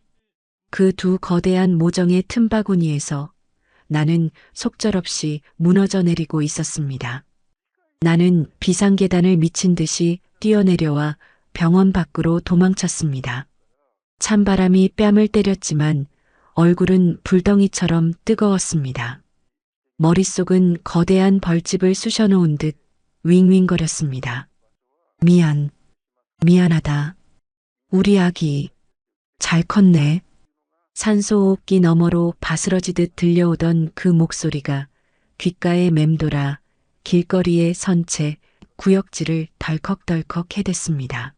그 두 거대한 모정의 틈바구니에서 나는 속절없이 무너져 내리고 있었습니다. 나는 비상계단을 미친 듯이 뛰어내려와 병원 밖으로 도망쳤습니다. 찬바람이 뺨을 때렸지만 얼굴은 불덩이처럼 뜨거웠습니다. 머릿속은 거대한 벌집을 쑤셔놓은 듯 윙윙거렸습니다. 미안하다. 우리 아기, 잘 컸네. 산소호흡기 너머로 바스러지듯 들려오던 그 목소리가 귓가에 맴돌아 길거리에 선 채 구역질을 덜컥덜컥 해댔습니다.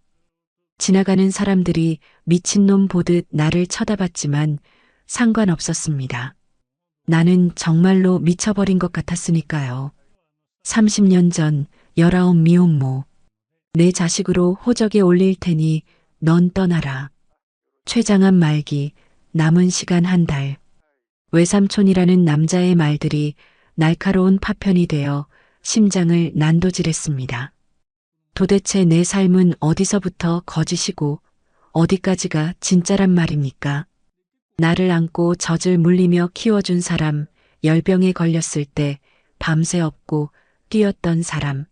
지나가는 사람들이 미친놈 보듯 나를 쳐다봤지만 상관없었습니다. 나는 정말로 미쳐버린 것 같았으니까요. 30년 전 19 미혼모. 내 자식으로 호적에 올릴 테니 넌 떠나라. 췌장암 말기, 남은 시간 한 달. 외삼촌이라는 남자의 말들이 날카로운 파편이 되어 심장을 난도질했습니다. 도대체 내 삶은 어디서부터 거짓이고 어디까지가 진짜란 말입니까? 나를 안고 젖을 물리며 키워준 사람, 열병에 걸렸을 때 밤새 업고 뛰었던 사람,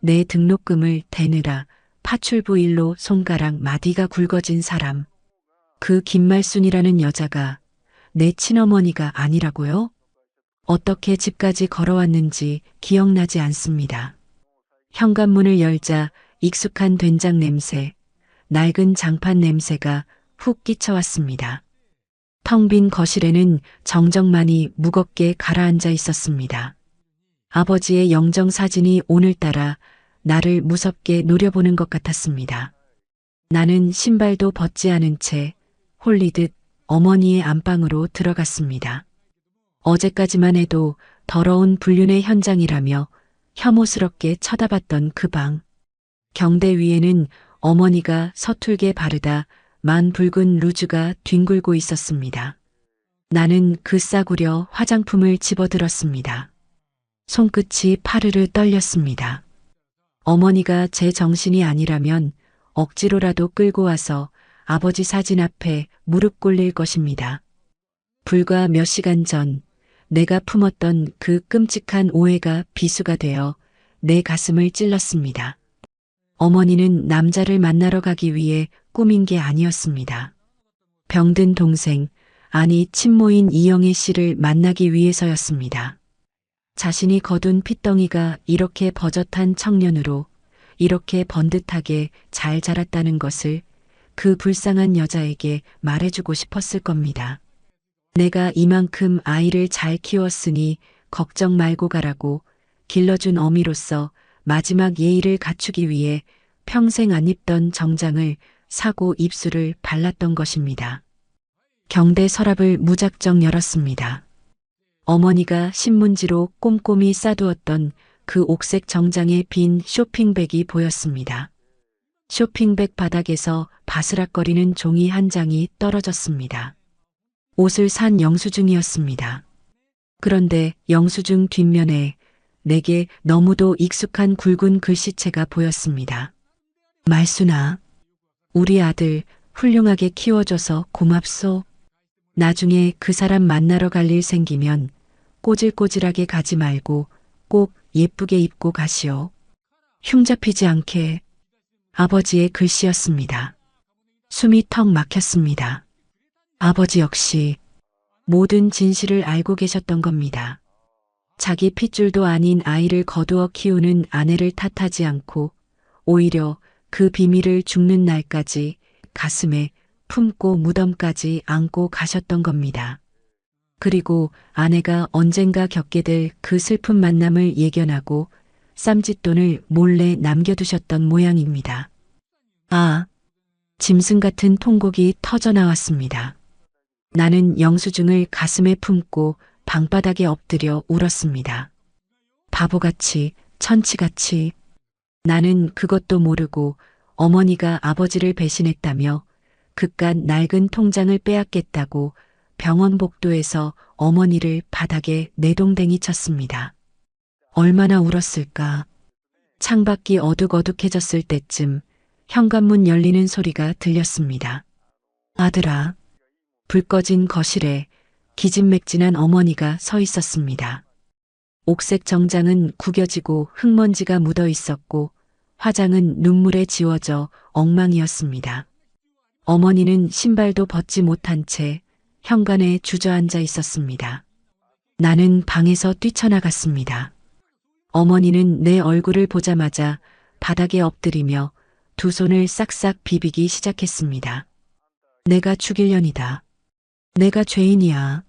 내 등록금을 대느라 파출부 일로 손가락 마디가 굵어진 사람, 그 김말순이라는 여자가 내 친어머니가 아니라고요? 어떻게 집까지 걸어왔는지 기억나지 않습니다. 현관문을 열자 익숙한 된장 냄새, 낡은 장판 냄새가 훅 끼쳐왔습니다. 텅 빈 거실에는 정정만이 무겁게 가라앉아 있었습니다. 아버지의 영정 사진이 오늘따라 나를 무섭게 노려보는 것 같았습니다. 나는 신발도 벗지 않은 채 홀리듯 어머니의 안방으로 들어갔습니다. 어제까지만 해도 더러운 불륜의 현장이라며 혐오스럽게 쳐다봤던 그 방. 경대 위에는 어머니가 서툴게 바르다 만 붉은 루즈가 뒹굴고 있었습니다. 나는 그 싸구려 화장품을 집어들었습니다. 손끝이 파르르 떨렸습니다. 어머니가 제 정신이 아니라면 억지로라도 끌고 와서 아버지 사진 앞에 무릎 꿇릴 것입니다. 불과 몇 시간 전 내가 품었던 그 끔찍한 오해가 비수가 되어 내 가슴을 찔렀습니다. 어머니는 남자를 만나러 가기 위해 꾸민 게 아니었습니다. 병든 동생, 아니 친모인 이영애 씨를 만나기 위해서였습니다. 자신이 거둔 핏덩이가 이렇게 버젓한 청년으로 이렇게 번듯하게 잘 자랐다는 것을 그 불쌍한 여자에게 말해주고 싶었을 겁니다. 내가 이만큼 아이를 잘 키웠으니 걱정 말고 가라고 길러준 어미로서 마지막 예의를 갖추기 위해 평생 안 입던 정장을 사고 입술을 발랐던 것입니다. 경대 서랍을 무작정 열었습니다. 어머니가 신문지로 꼼꼼히 싸두었던 그 옥색 정장의 빈 쇼핑백이 보였습니다. 쇼핑백 바닥에서 바스락거리는 종이 한 장이 떨어졌습니다. 옷을 산 영수증이었습니다. 그런데 영수증 뒷면에 내게 너무도 익숙한 굵은 글씨체가 보였습니다. 말순아, 우리 아들 훌륭하게 키워줘서 고맙소. 나중에 그 사람 만나러 갈 일 생기면 꼬질꼬질하게 가지 말고 꼭 예쁘게 입고 가시오. 흉잡히지 않게. 아버지의 글씨였습니다. 숨이 턱 막혔습니다. 아버지 역시 모든 진실을 알고 계셨던 겁니다. 자기 핏줄도 아닌 아이를 거두어 키우는 아내를 탓하지 않고 오히려 그 비밀을 죽는 날까지 가슴에 품고 무덤까지 안고 가셨던 겁니다. 그리고 아내가 언젠가 겪게 될 그 슬픈 만남을 예견하고 쌈짓돈을 몰래 남겨두셨던 모양입니다. 아, 짐승 같은 통곡이 터져나왔습니다. 나는 영수증을 가슴에 품고 방바닥에 엎드려 울었습니다. 바보같이, 천치같이. 나는 그것도 모르고 어머니가 아버지를 배신했다며 그깟 낡은 통장을 빼앗겠다고 병원 복도에서 어머니를 바닥에 내동댕이 쳤습니다. 얼마나 울었을까. 창밖이 어둑어둑해졌을 때쯤 현관문 열리는 소리가 들렸습니다. 아들아. 불 꺼진 거실에 기진맥진한 어머니가 서 있었습니다. 옥색 정장은 구겨지고 흙먼지가 묻어 있었고 화장은 눈물에 지워져 엉망이었습니다. 어머니는 신발도 벗지 못한 채 현관에 주저앉아 있었습니다. 나는 방에서 뛰쳐나갔습니다. 어머니는 내 얼굴을 보자마자 바닥에 엎드리며 두 손을 싹싹 비비기 시작했습니다. 내가 죽일년이다. 내가 죄인이야.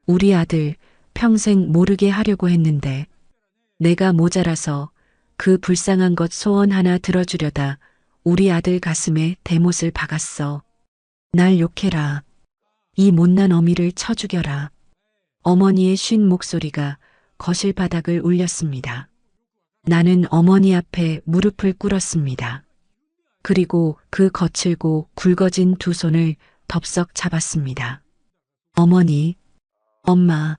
우리 아들 평생 모르게 하려고 했는데 내가 모자라서 그 불쌍한 것 소원 하나 들어주려다 우리 아들 가슴에 대못을 박았어. 날 욕해라. 이 못난 어미를 쳐 죽여라. 어머니의 쉰 목소리가 거실 바닥을 울렸습니다. 나는 어머니 앞에 무릎을 꿇었습니다. 그리고 그 거칠고 굵어진 두 손을 덥석 잡았습니다. 어머니, 엄마,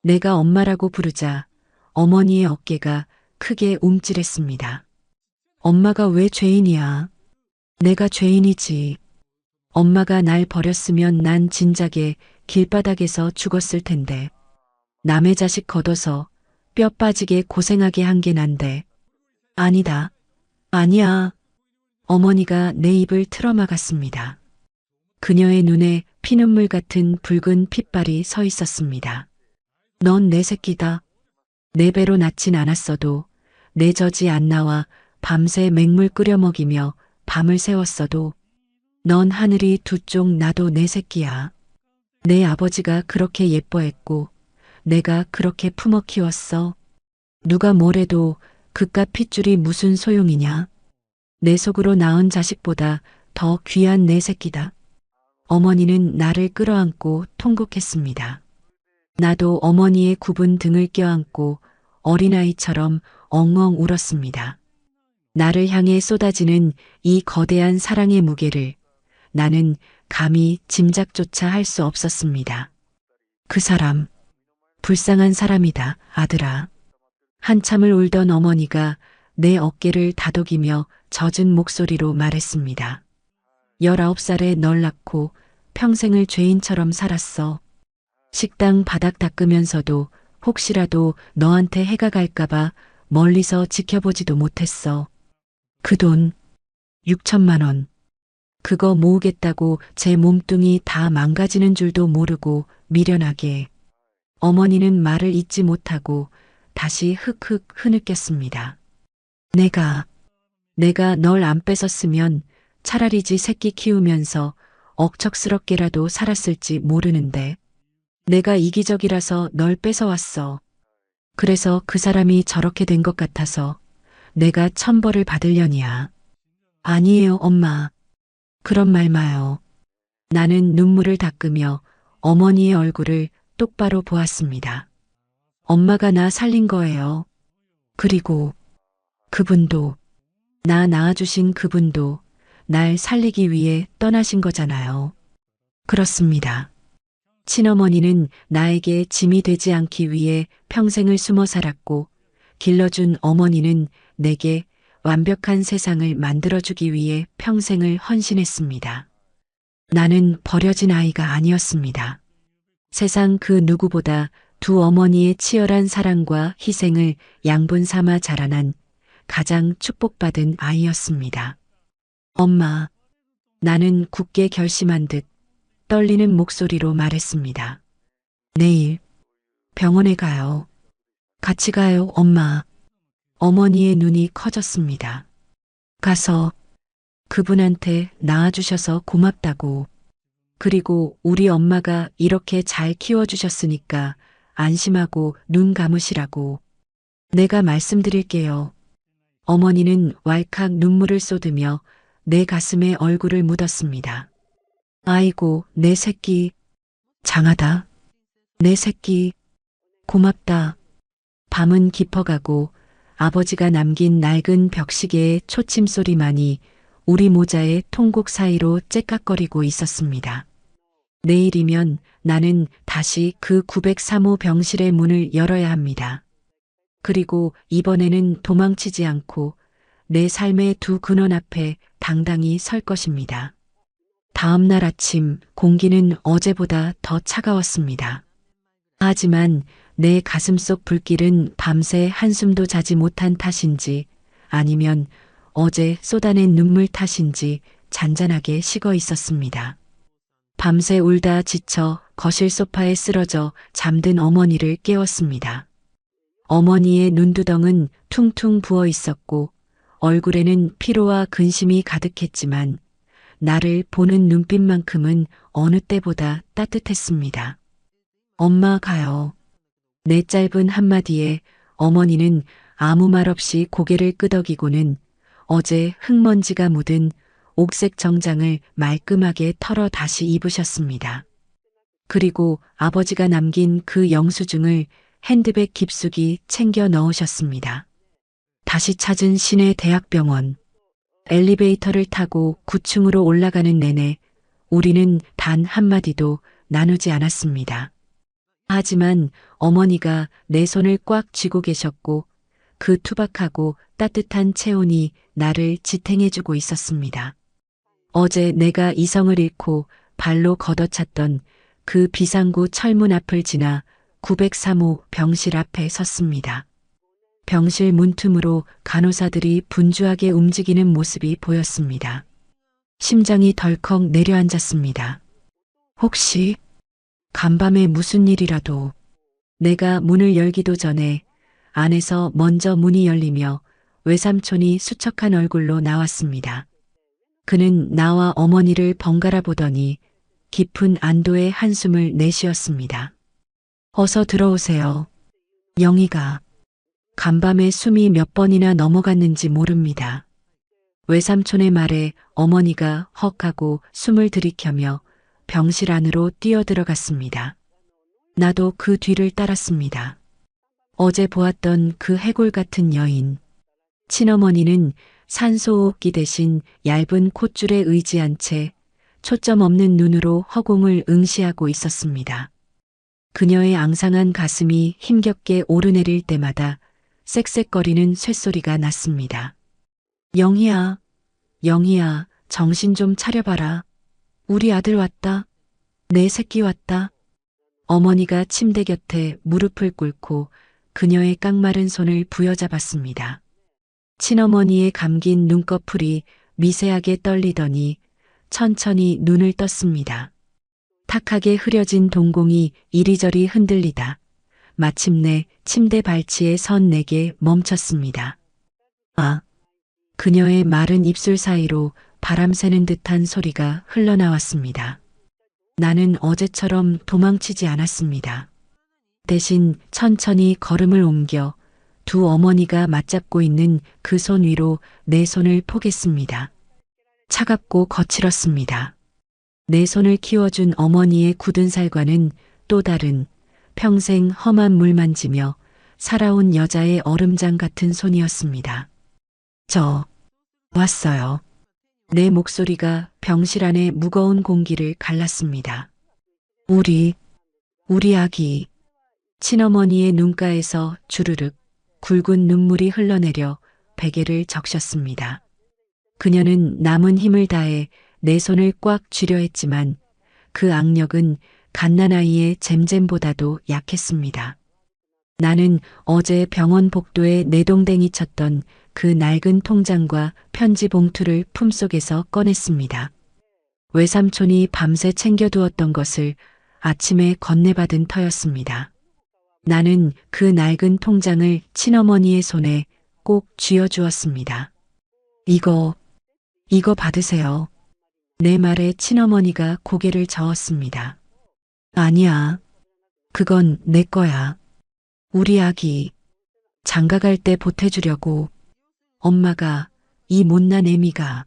내가 엄마라고 부르자 어머니의 어깨가 크게 움찔했습니다. 엄마가 왜 죄인이야? 내가 죄인이지. 엄마가 날 버렸으면 난 진작에 길바닥에서 죽었을 텐데. 남의 자식 걷어서 뼈 빠지게 고생하게 한 게 난데. 아니다. 아니야. 어머니가 내 입을 틀어막았습니다. 그녀의 눈에 피눈물 같은 붉은 핏발이 서 있었습니다. 넌 내 새끼다. 내 배로 낳진 않았어도 내 젖이 안 나와 밤새 맹물 끓여 먹이며 밤을 새웠어도 넌 하늘이 두 쪽 나도 내 새끼야. 내 아버지가 그렇게 예뻐했고 내가 그렇게 품어 키웠어. 누가 뭐래도 그깟 핏줄이 무슨 소용이냐. 내 속으로 낳은 자식보다 더 귀한 내 새끼다. 어머니는 나를 끌어안고 통곡했습니다. 나도 어머니의 굽은 등을 껴안고 어린아이처럼 엉엉 울었습니다. 나를 향해 쏟아지는 이 거대한 사랑의 무게를 나는 감히 짐작조차 할 수 없었습니다. 그 사람, 불쌍한 사람이다, 아들아. 한참을 울던 어머니가 내 어깨를 다독이며 젖은 목소리로 말했습니다. 19살에 널 낳고 평생을 죄인처럼 살았어. 식당 바닥 닦으면서도 혹시라도 너한테 해가 갈까봐 멀리서 지켜보지도 못했어. 그 돈, 6천만 원. 그거 모으겠다고 제 몸뚱이 다 망가지는 줄도 모르고 미련하게. 어머니는 말을 잇지 못하고 다시 흑흑 흐느꼈습니다. 내가 널 안 뺏었으면 차라리 지 새끼 키우면서 억척스럽게라도 살았을지 모르는데. 내가 이기적이라서 널 뺏어왔어. 그래서 그 사람이 저렇게 된 것 같아서 내가 천벌을 받으려니야. 아니에요, 엄마. 그런 말 마요. 나는 눈물을 닦으며 어머니의 얼굴을 똑바로 보았습니다. 엄마가 나 살린 거예요. 그리고 그분도, 나 낳아주신 그분도 날 살리기 위해 떠나신 거잖아요. 그렇습니다. 친어머니는 나에게 짐이 되지 않기 위해 평생을 숨어 살았고, 길러준 어머니는 내게 완벽한 세상을 만들어주기 위해 평생을 헌신했습니다. 나는 버려진 아이가 아니었습니다. 세상 그 누구보다 두 어머니의 치열한 사랑과 희생을 양분 삼아 자라난 가장 축복받은 아이였습니다. 엄마, 나는 굳게 결심한 듯 떨리는 목소리로 말했습니다. 내일 병원에 가요. 같이 가요, 엄마. 어머니의 눈이 커졌습니다. 가서 그분한테 낳아주셔서 고맙다고. 그리고 우리 엄마가 이렇게 잘 키워주셨으니까 안심하고 눈 감으시라고. 내가 말씀드릴게요. 어머니는 왈칵 눈물을 쏟으며 내 가슴에 얼굴을 묻었습니다. 아이고, 내 새끼. 장하다. 내 새끼. 고맙다. 밤은 깊어가고 아버지가 남긴 낡은 벽시계의 초침 소리만이 우리 모자의 통곡 사이로 째깍거리고 있었습니다. 내일이면 나는 다시 그 903호 병실의 문을 열어야 합니다. 그리고 이번에는 도망치지 않고 내 삶의 두 근원 앞에 당당히 설 것입니다. 다음 날 아침 공기는 어제보다 더 차가웠습니다. 하지만 내 가슴속 불길은 밤새 한숨도 자지 못한 탓인지 아니면 어제 쏟아낸 눈물 탓인지 잔잔하게 식어 있었습니다. 밤새 울다 지쳐 거실 소파에 쓰러져 잠든 어머니를 깨웠습니다. 어머니의 눈두덩은 퉁퉁 부어 있었고 얼굴에는 피로와 근심이 가득했지만 나를 보는 눈빛만큼은 어느 때보다 따뜻했습니다. 엄마 가요. 내 짧은 한마디에 어머니는 아무 말 없이 고개를 끄덕이고는 어제 흙먼지가 묻은 옥색 정장을 말끔하게 털어 다시 입으셨습니다. 그리고 아버지가 남긴 그 영수증을 핸드백 깊숙이 챙겨 넣으셨습니다. 다시 찾은 시내 대학병원. 엘리베이터를 타고 9층으로 올라가는 내내 우리는 단 한마디도 나누지 않았습니다. 하지만 어머니가 내 손을 꽉 쥐고 계셨고 그 투박하고 따뜻한 체온이 나를 지탱해주고 있었습니다. 어제 내가 이성을 잃고 발로 걷어찼던 그 비상구 철문 앞을 지나 903호 병실 앞에 섰습니다. 병실 문틈으로 간호사들이 분주하게 움직이는 모습이 보였습니다. 심장이 덜컥 내려앉았습니다. 혹시 간밤에 무슨 일이라도. 내가 문을 열기도 전에 안에서 먼저 문이 열리며 외삼촌이 수척한 얼굴로 나왔습니다. 그는 나와 어머니를 번갈아 보더니 깊은 안도의 한숨을 내쉬었습니다. 어서 들어오세요. 영희가. 간밤에 숨이 몇 번이나 넘어갔는지 모릅니다. 외삼촌의 말에 어머니가 헉 하고 숨을 들이켜며 병실 안으로 뛰어들어갔습니다. 나도 그 뒤를 따랐습니다. 어제 보았던 그 해골 같은 여인. 친어머니는 산소호흡기 대신 얇은 콧줄에 의지한 채 초점 없는 눈으로 허공을 응시하고 있었습니다. 그녀의 앙상한 가슴이 힘겹게 오르내릴 때마다 쌕쌕거리는 쇳소리가 났습니다. 영희야, 영희야, 정신 좀 차려봐라. 우리 아들 왔다. 내 새끼 왔다. 어머니가 침대 곁에 무릎을 꿇고 그녀의 깡마른 손을 부여잡았습니다. 친어머니의 감긴 눈꺼풀이 미세하게 떨리더니 천천히 눈을 떴습니다. 탁하게 흐려진 동공이 이리저리 흔들리다 마침내 침대 발치에 선 내게 멈췄습니다. 아, 그녀의 마른 입술 사이로 바람 새는 듯한 소리가 흘러나왔습니다. 나는 어제처럼 도망치지 않았습니다. 대신 천천히 걸음을 옮겨 두 어머니가 맞잡고 있는 그 손 위로 내 손을 포겠습니다. 차갑고 거칠었습니다. 내 손을 키워준 어머니의 굳은 살과는 또 다른 평생 험한 물 만지며 살아온 여자의 얼음장 같은 손이었습니다. 저 왔어요. 내 목소리가 병실 안의 무거운 공기를 갈랐습니다. 우리 아기. 친어머니의 눈가에서 주르륵 굵은 눈물이 흘러내려 베개를 적셨습니다. 그녀는 남은 힘을 다해 내 손을 꽉 쥐려 했지만 그 악력은 갓난아이의 잼잼보다도 약했습니다. 나는 어제 병원 복도에 내동댕이 쳤던 그 낡은 통장과 편지 봉투를 품속에서 꺼냈습니다. 외삼촌이 밤새 챙겨두었던 것을 아침에 건네받은 터였습니다. 나는 그 낡은 통장을 친어머니의 손에 꼭 쥐어주었습니다. 이거 받으세요. 내 말에 친어머니가 고개를 저었습니다. 아니야. 그건 내 거야. 우리 아기. 장가갈 때 보태주려고. 엄마가, 이 못난 애미가.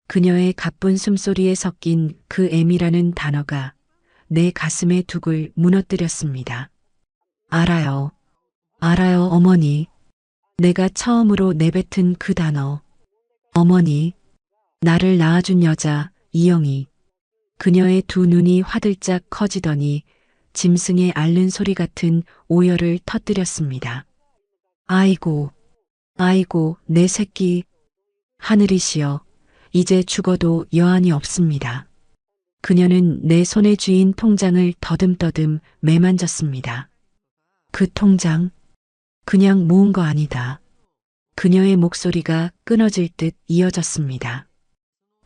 그녀의 가쁜 숨소리에 섞인 그 애미라는 단어가 내 가슴의 둑을 무너뜨렸습니다. 알아요. 알아요, 어머니. 내가 처음으로 내뱉은 그 단어. 어머니. 나를 낳아준 여자, 이영희. 그녀의 두 눈이 화들짝 커지더니 짐승의 앓는 소리 같은 오열을 터뜨렸습니다. 아이고, 내 새끼. 하늘이시여, 이제 죽어도 여한이 없습니다. 그녀는 내 손에 쥐인 통장을 더듬더듬 매만졌습니다. 그 통장, 그냥 모은 거 아니다. 그녀의 목소리가 끊어질 듯 이어졌습니다.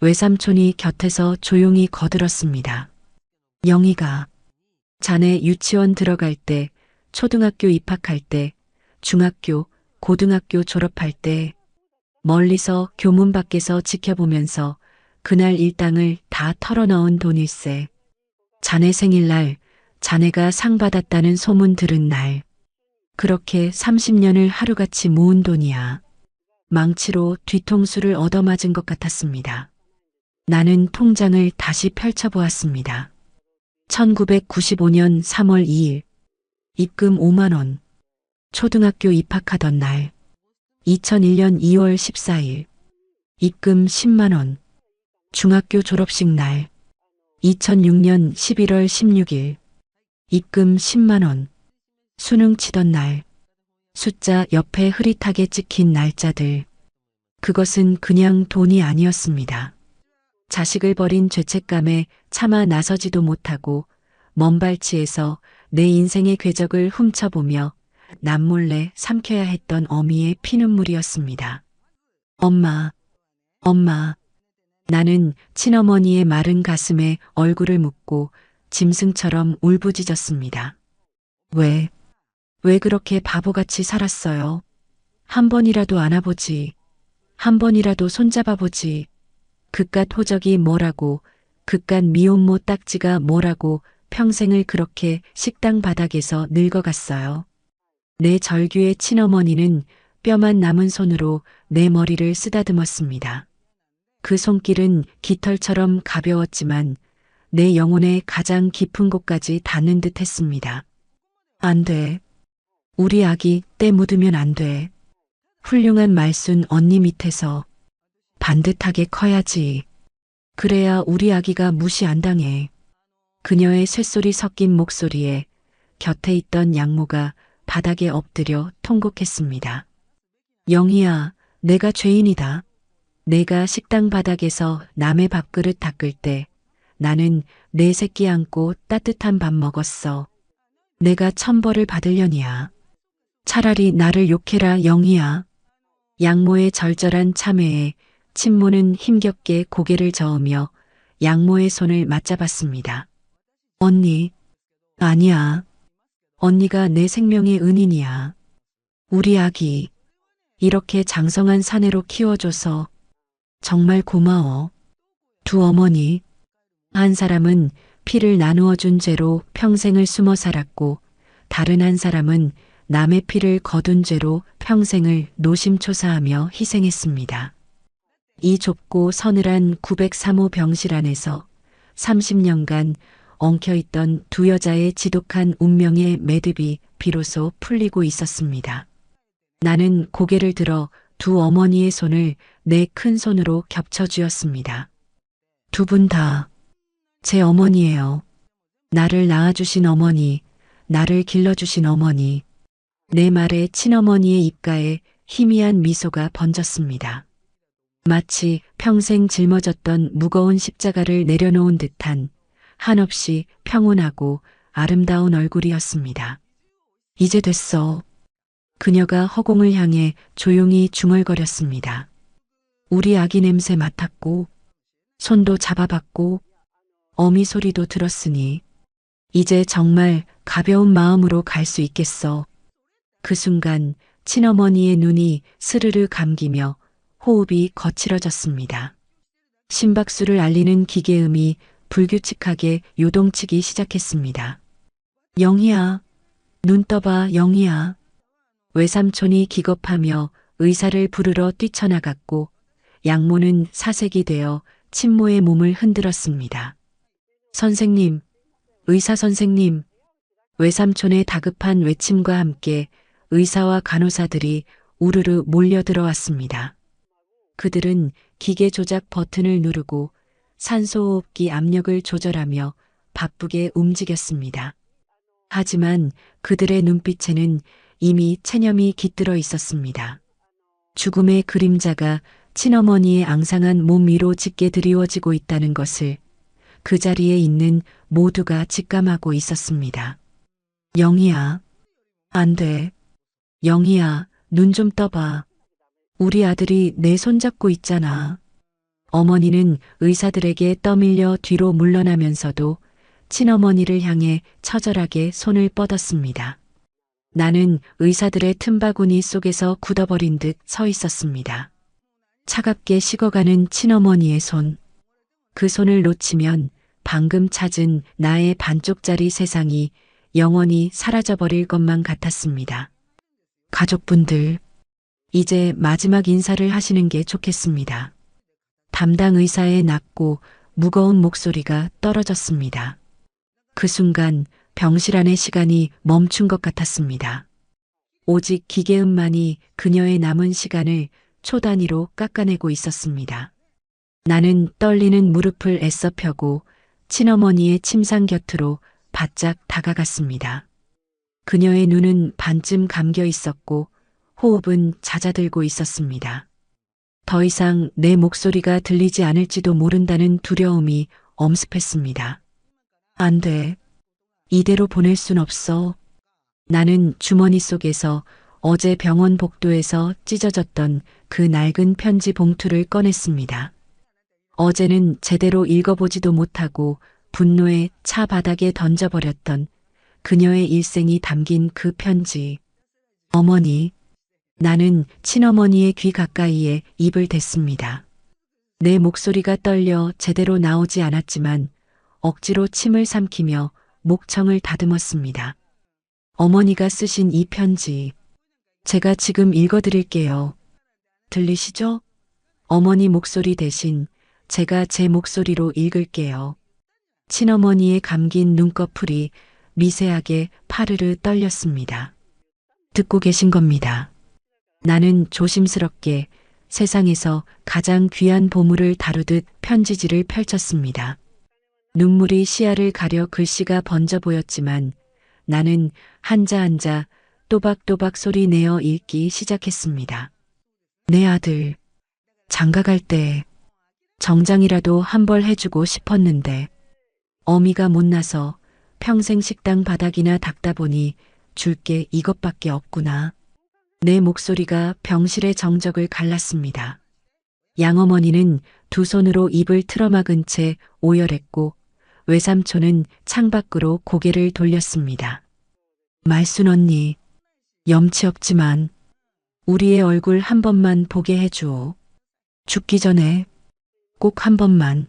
외삼촌이 곁에서 조용히 거들었습니다. 영희가, 자네 유치원 들어갈 때, 초등학교 입학할 때, 중학교, 고등학교 졸업할 때, 멀리서 교문 밖에서 지켜보면서 그날 일당을 다 털어넣은 돈일세. 자네 생일날 자네가 상 받았다는 소문 들은 날. 그렇게 30년을 하루같이 모은 돈이야. 망치로 뒤통수를 얻어맞은 것 같았습니다. 나는 통장을 다시 펼쳐보았습니다. 1995년 3월 2일. 입금 5만 원. 초등학교 입학하던 날. 2001년 2월 14일. 입금 10만 원. 중학교 졸업식 날. 2006년 11월 16일. 입금 10만 원. 수능 치던 날. 숫자 옆에 흐릿하게 찍힌 날짜들. 그것은 그냥 돈이 아니었습니다. 자식을 버린 죄책감에 차마 나서지도 못하고 먼 발치에서 내 인생의 궤적을 훔쳐보며 남몰래 삼켜야 했던 어미의 피눈물이었습니다. 엄마, 엄마. 나는 친어머니의 마른 가슴에 얼굴을 묻고 짐승처럼 울부짖었습니다. 왜 그렇게 바보같이 살았어요? 한 번이라도 안아보지. 한 번이라도 손잡아보지. 그깟 호적이 뭐라고, 그깟 미혼모 딱지가 뭐라고 평생을 그렇게 식당 바닥에서 늙어갔어요. 내 절규의 친어머니는 뼈만 남은 손으로 내 머리를 쓰다듬었습니다. 그 손길은 깃털처럼 가벼웠지만 내 영혼의 가장 깊은 곳까지 닿는 듯 했습니다. 안 돼. 우리 아기 때 묻으면 안 돼. 훌륭한 말순 언니 밑에서 반듯하게 커야지. 그래야 우리 아기가 무시 안 당해. 그녀의 쇳소리 섞인 목소리에 곁에 있던 양모가 바닥에 엎드려 통곡했습니다. 영희야, 내가 죄인이다. 내가 식당 바닥에서 남의 밥그릇 닦을 때 나는 내 새끼 안고 따뜻한 밥 먹었어. 내가 천벌을 받으려니야. 차라리 나를 욕해라, 영희야. 양모의 절절한 참회에 친모는 힘겹게 고개를 저으며 양모의 손을 맞잡았습니다. 언니, 아니야. 언니가 내 생명의 은인이야. 우리 아기, 이렇게 장성한 사내로 키워줘서 정말 고마워. 두 어머니, 한 사람은 피를 나누어 준 죄로 평생을 숨어 살았고 다른 한 사람은 남의 피를 거둔 죄로 평생을 노심초사하며 희생했습니다. 이 좁고 서늘한 903호 병실 안에서 30년간 엉켜있던 두 여자의 지독한 운명의 매듭이 비로소 풀리고 있었습니다. 나는 고개를 들어 두 어머니의 손을 내 큰 손으로 겹쳐쥐었습니다. 두 분 다 제 어머니예요. 나를 낳아주신 어머니, 나를 길러주신 어머니. 내 말에 친어머니의 입가에 희미한 미소가 번졌습니다. 마치 평생 짊어졌던 무거운 십자가를 내려놓은 듯한 한없이 평온하고 아름다운 얼굴이었습니다. 이제 됐어. 그녀가 허공을 향해 조용히 중얼거렸습니다. 우리 아기 냄새 맡았고 손도 잡아봤고 어미 소리도 들었으니 이제 정말 가벼운 마음으로 갈 수 있겠어. 그 순간 친어머니의 눈이 스르르 감기며 호흡이 거칠어졌습니다. 심박수를 알리는 기계음이 불규칙하게 요동치기 시작했습니다. 영희야, 눈 떠봐, 영희야. 외삼촌이 기겁하며 의사를 부르러 뛰쳐나갔고 양모는 사색이 되어 친모의 몸을 흔들었습니다. 선생님, 의사 선생님. 외삼촌의 다급한 외침과 함께 의사와 간호사들이 우르르 몰려들어왔습니다. 그들은 기계 조작 버튼을 누르고 산소호흡기 압력을 조절하며 바쁘게 움직였습니다. 하지만 그들의 눈빛에는 이미 체념이 깃들어 있었습니다. 죽음의 그림자가 친어머니의 앙상한 몸 위로 짙게 드리워지고 있다는 것을 그 자리에 있는 모두가 직감하고 있었습니다. 영희야, 안 돼. 영희야, 눈 좀 떠봐. 우리 아들이 내 손 잡고 있잖아. 어머니는 의사들에게 떠밀려 뒤로 물러나면서도 친어머니를 향해 처절하게 손을 뻗었습니다. 나는 의사들의 틈바구니 속에서 굳어버린 듯 서 있었습니다. 차갑게 식어가는 친어머니의 손. 그 손을 놓치면 방금 찾은 나의 반쪽짜리 세상이 영원히 사라져버릴 것만 같았습니다. 가족분들, 이제 마지막 인사를 하시는 게 좋겠습니다. 담당 의사의 낮고 무거운 목소리가 떨어졌습니다. 그 순간 병실 안의 시간이 멈춘 것 같았습니다. 오직 기계음만이 그녀의 남은 시간을 초 단위로 깎아내고 있었습니다. 나는 떨리는 무릎을 애써 펴고 친어머니의 침상 곁으로 바짝 다가갔습니다. 그녀의 눈은 반쯤 감겨 있었고 호흡은 잦아들고 있었습니다. 더 이상 내 목소리가 들리지 않을지도 모른다는 두려움이 엄습했습니다. 안 돼. 이대로 보낼 순 없어. 나는 주머니 속에서 어제 병원 복도에서 찢어졌던 그 낡은 편지 봉투를 꺼냈습니다. 어제는 제대로 읽어보지도 못하고 분노에 차 바닥에 던져버렸던 그녀의 일생이 담긴 그 편지. 어머니. 나는 친어머니의 귀 가까이에 입을 댔습니다. 내 목소리가 떨려 제대로 나오지 않았지만 억지로 침을 삼키며 목청을 다듬었습니다. 어머니가 쓰신 이 편지, 제가 지금 읽어드릴게요. 들리시죠? 어머니 목소리 대신 제가 제 목소리로 읽을게요. 친어머니의 감긴 눈꺼풀이 미세하게 파르르 떨렸습니다. 듣고 계신 겁니다. 나는 조심스럽게 세상에서 가장 귀한 보물을 다루듯 편지지를 펼쳤습니다. 눈물이 시야를 가려 글씨가 번져 보였지만 나는 한자 한자 또박또박 소리 내어 읽기 시작했습니다. 내 아들, 장가갈 때 정장이라도 한 벌 해주고 싶었는데 어미가 못나서 평생 식당 바닥이나 닦다 보니 줄 게 이것밖에 없구나. 내 목소리가 병실의 정적을 갈랐습니다. 양어머니는 두 손으로 입을 틀어막은 채 오열했고 외삼촌은 창밖으로 고개를 돌렸습니다. 말순 언니, 염치 없지만 우리의 얼굴 한 번만 보게 해주오. 죽기 전에 꼭 한 번만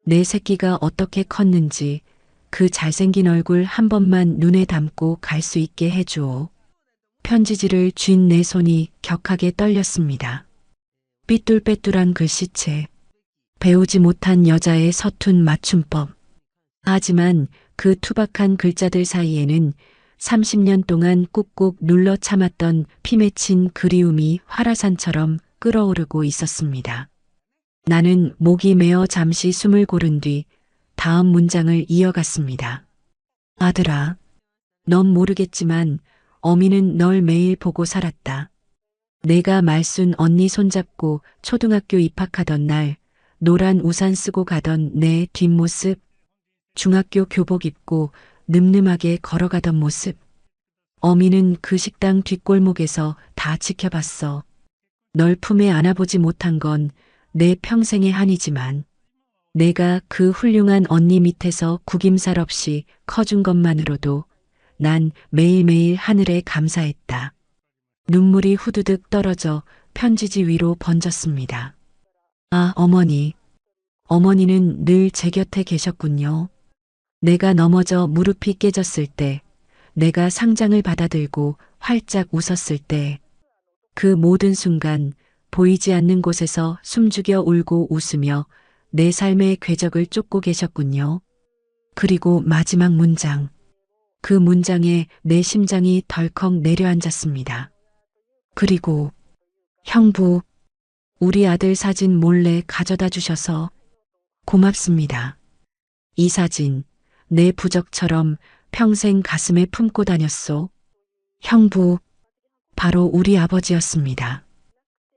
내 새끼가 어떻게 컸는지 그 잘생긴 얼굴 한 번만 눈에 담고 갈 수 있게 해주오. 편지지를 쥔 내 손이 격하게 떨렸습니다. 삐뚤빼뚤한 글씨체, 배우지 못한 여자의 서툰 맞춤법. 하지만 그 투박한 글자들 사이에는 30년 동안 꾹꾹 눌러 참았던 피 맺힌 그리움이 화라산처럼 끓어오르고 있었습니다. 나는 목이 메어 잠시 숨을 고른 뒤 다음 문장을 이어갔습니다. 아들아, 넌 모르겠지만 어미는 널 매일 보고 살았다. 내가 말순 언니 손잡고 초등학교 입학하던 날 노란 우산 쓰고 가던 내 뒷모습, 중학교 교복 입고 늠름하게 걸어가던 모습. 어미는 그 식당 뒷골목에서 다 지켜봤어. 널 품에 안아보지 못한 건 내 평생의 한이지만 내가 그 훌륭한 언니 밑에서 구김살 없이 커준 것만으로도 난 매일매일 하늘에 감사했다. 눈물이 후두둑 떨어져 편지지 위로 번졌습니다. 아, 어머니. 어머니는 늘 제 곁에 계셨군요. 내가 넘어져 무릎이 깨졌을 때, 내가 상장을 받아들고 활짝 웃었을 때, 그 모든 순간 보이지 않는 곳에서 숨죽여 울고 웃으며 내 삶의 궤적을 쫓고 계셨군요. 그리고 마지막 문장. 그 문장에 내 심장이 덜컥 내려앉았습니다. 그리고 형부, 우리 아들 사진 몰래 가져다 주셔서 고맙습니다. 이 사진 내 부적처럼 평생 가슴에 품고 다녔소. 형부, 바로 우리 아버지였습니다.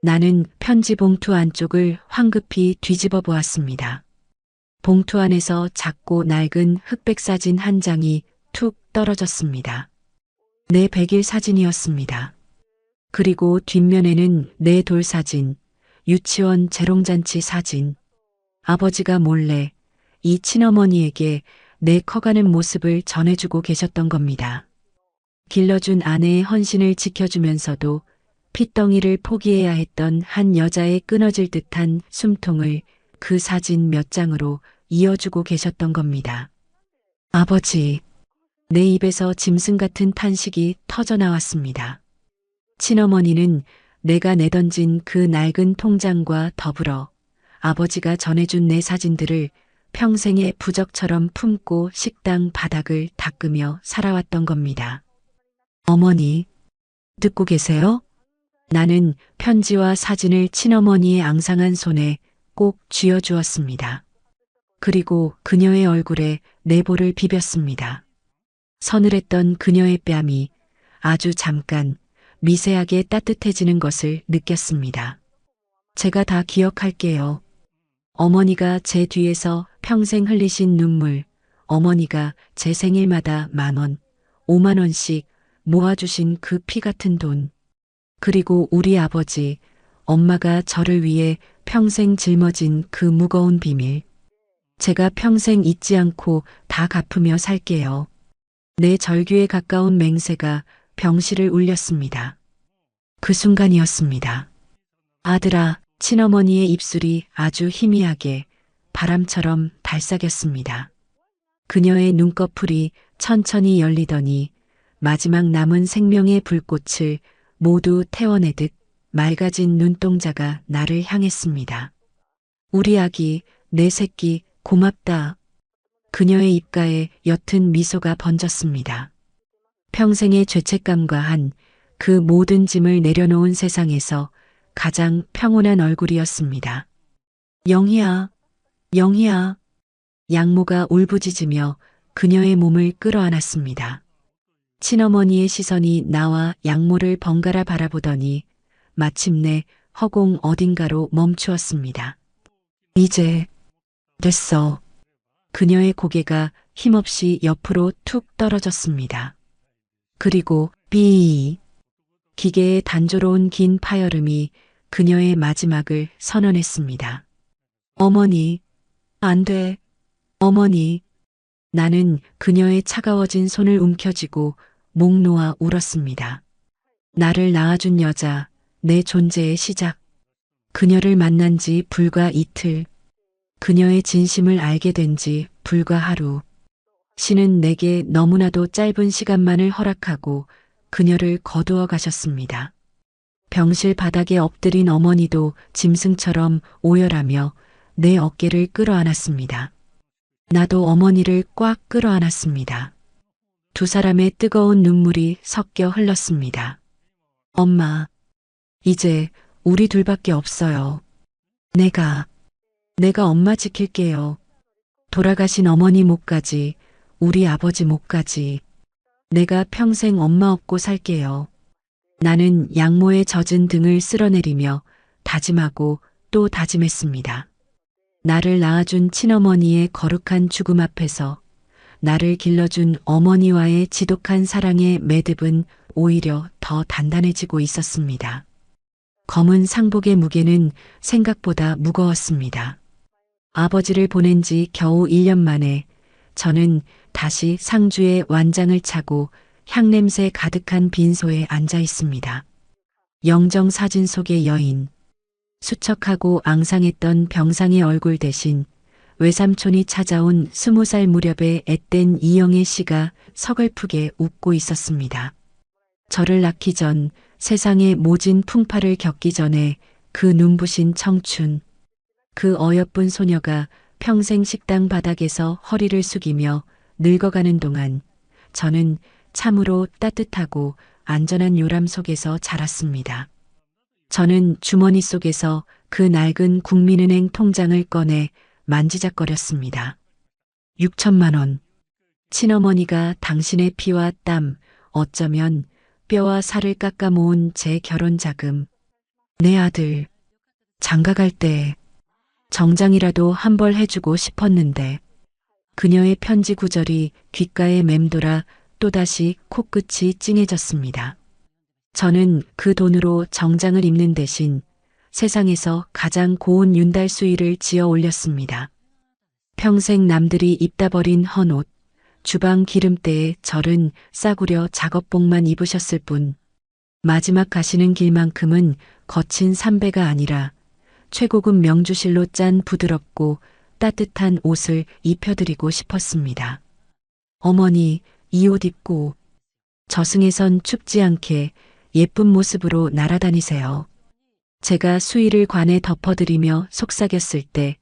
나는 편지 봉투 안쪽을 황급히 뒤집어 보았습니다. 봉투 안에서 작고 낡은 흑백 사진 한 장이 툭 떨어졌습니다. 내 100일 사진이었습니다. 그리고 뒷면에는 내 돌사진, 유치원 재롱잔치 사진. 아버지가 몰래 이 친어머니에게 내 커가는 모습을 전해주고 계셨던 겁니다. 길러준 아내의 헌신을 지켜주면서도 핏덩이를 포기해야 했던 한 여자의 끊어질 듯한 숨통을 그 사진 몇 장으로 이어주고 계셨던 겁니다. 아버지, 내 입에서 짐승 같은 탄식이 터져 나왔습니다. 친어머니는 내가 내던진 그 낡은 통장과 더불어 아버지가 전해준 내 사진들을 평생의 부적처럼 품고 식당 바닥을 닦으며 살아왔던 겁니다. 어머니, 듣고 계세요? 나는 편지와 사진을 친어머니의 앙상한 손에 꼭 쥐어주었습니다. 그리고 그녀의 얼굴에 내 볼을 비볐습니다. 서늘했던 그녀의 뺨이 아주 잠깐 미세하게 따뜻해지는 것을 느꼈습니다. 제가 다 기억할게요. 어머니가 제 뒤에서 평생 흘리신 눈물, 어머니가 제 생일마다 10,000원, 50,000원씩 모아주신 그 피 같은 돈, 그리고 우리 아버지, 엄마가 저를 위해 평생 짊어진 그 무거운 비밀. 제가 평생 잊지 않고 다 갚으며 살게요. 내 절규에 가까운 맹세가 병실을 울렸습니다. 그 순간이었습니다. 아들아, 친어머니의 입술이 아주 희미하게 바람처럼 달싹였습니다. 그녀의 눈꺼풀이 천천히 열리더니 마지막 남은 생명의 불꽃을 모두 태워내듯 맑아진 눈동자가 나를 향했습니다. 우리 아기, 내 새끼, 고맙다. 그녀의 입가에 옅은 미소가 번졌습니다. 평생의 죄책감과 한 그 모든 짐을 내려놓은 세상에서 가장 평온한 얼굴이었습니다. 영희야, 영희야. 양모가 울부짖으며 그녀의 몸을 끌어안았습니다. 친어머니의 시선이 나와 양모를 번갈아 바라보더니 마침내 허공 어딘가로 멈추었습니다. 이제 됐어. 그녀의 고개가 힘없이 옆으로 툭 떨어졌습니다. 그리고 삐. 기계의 단조로운 긴 파열음이 그녀의 마지막을 선언했습니다. 어머니, 안 돼. 어머니. 나는 그녀의 차가워진 손을 움켜쥐고 목 놓아 울었습니다. 나를 낳아준 여자, 내 존재의 시작. 그녀를 만난 지 불과 이틀. 그녀의 진심을 알게 된 지 불과 하루. 신은 내게 너무나도 짧은 시간만을 허락하고 그녀를 거두어 가셨습니다. 병실 바닥에 엎드린 어머니도 짐승처럼 오열하며 내 어깨를 끌어안았습니다. 나도 어머니를 꽉 끌어안았습니다. 두 사람의 뜨거운 눈물이 섞여 흘렀습니다. 엄마, 이제 우리 둘밖에 없어요. 내가 엄마 지킬게요. 돌아가신 어머니 목까지, 우리 아버지 목까지. 내가 평생 엄마 없고 살게요. 나는 양모의 젖은 등을 쓸어내리며 다짐하고 또 다짐했습니다. 나를 낳아준 친어머니의 거룩한 죽음 앞에서 나를 길러준 어머니와의 지독한 사랑의 매듭은 오히려 더 단단해지고 있었습니다. 검은 상복의 무게는 생각보다 무거웠습니다. 아버지를 보낸 지 겨우 1년 만에 저는 다시 상주의 완장을 차고 향냄새 가득한 빈소에 앉아 있습니다. 영정 사진 속의 여인, 수척하고 앙상했던 병상의 얼굴 대신 외삼촌이 찾아온 20살 무렵의 앳된 이영애 씨가 서글프게 웃고 있었습니다. 저를 낳기 전 세상의 모진 풍파를 겪기 전에 그 눈부신 청춘, 그 어여쁜 소녀가 평생 식당 바닥에서 허리를 숙이며 늙어가는 동안 저는 참으로 따뜻하고 안전한 요람 속에서 자랐습니다. 저는 주머니 속에서 그 낡은 국민은행 통장을 꺼내 만지작거렸습니다. 6천만 원. 친어머니가 당신의 피와 땀, 어쩌면 뼈와 살을 깎아 모은 제 결혼 자금. 내 아들, 장가갈 때 정장이라도 한 벌 해주고 싶었는데 그녀의 편지 구절이 귓가에 맴돌아 또다시 코끝이 찡해졌습니다. 저는 그 돈으로 정장을 입는 대신 세상에서 가장 고운 윤달 수의를 지어 올렸습니다. 평생 남들이 입다 버린 헌옷, 주방 기름때에 절은 싸구려 작업복만 입으셨을 뿐 마지막 가시는 길만큼은 거친 삼배가 아니라 최고급 명주실로 짠 부드럽고 따뜻한 옷을 입혀드리고 싶었습니다. 어머니, 이 옷 입고 저승에선 춥지 않게 예쁜 모습으로 날아다니세요. 제가 수의를 관에 덮어드리며 속삭였을 때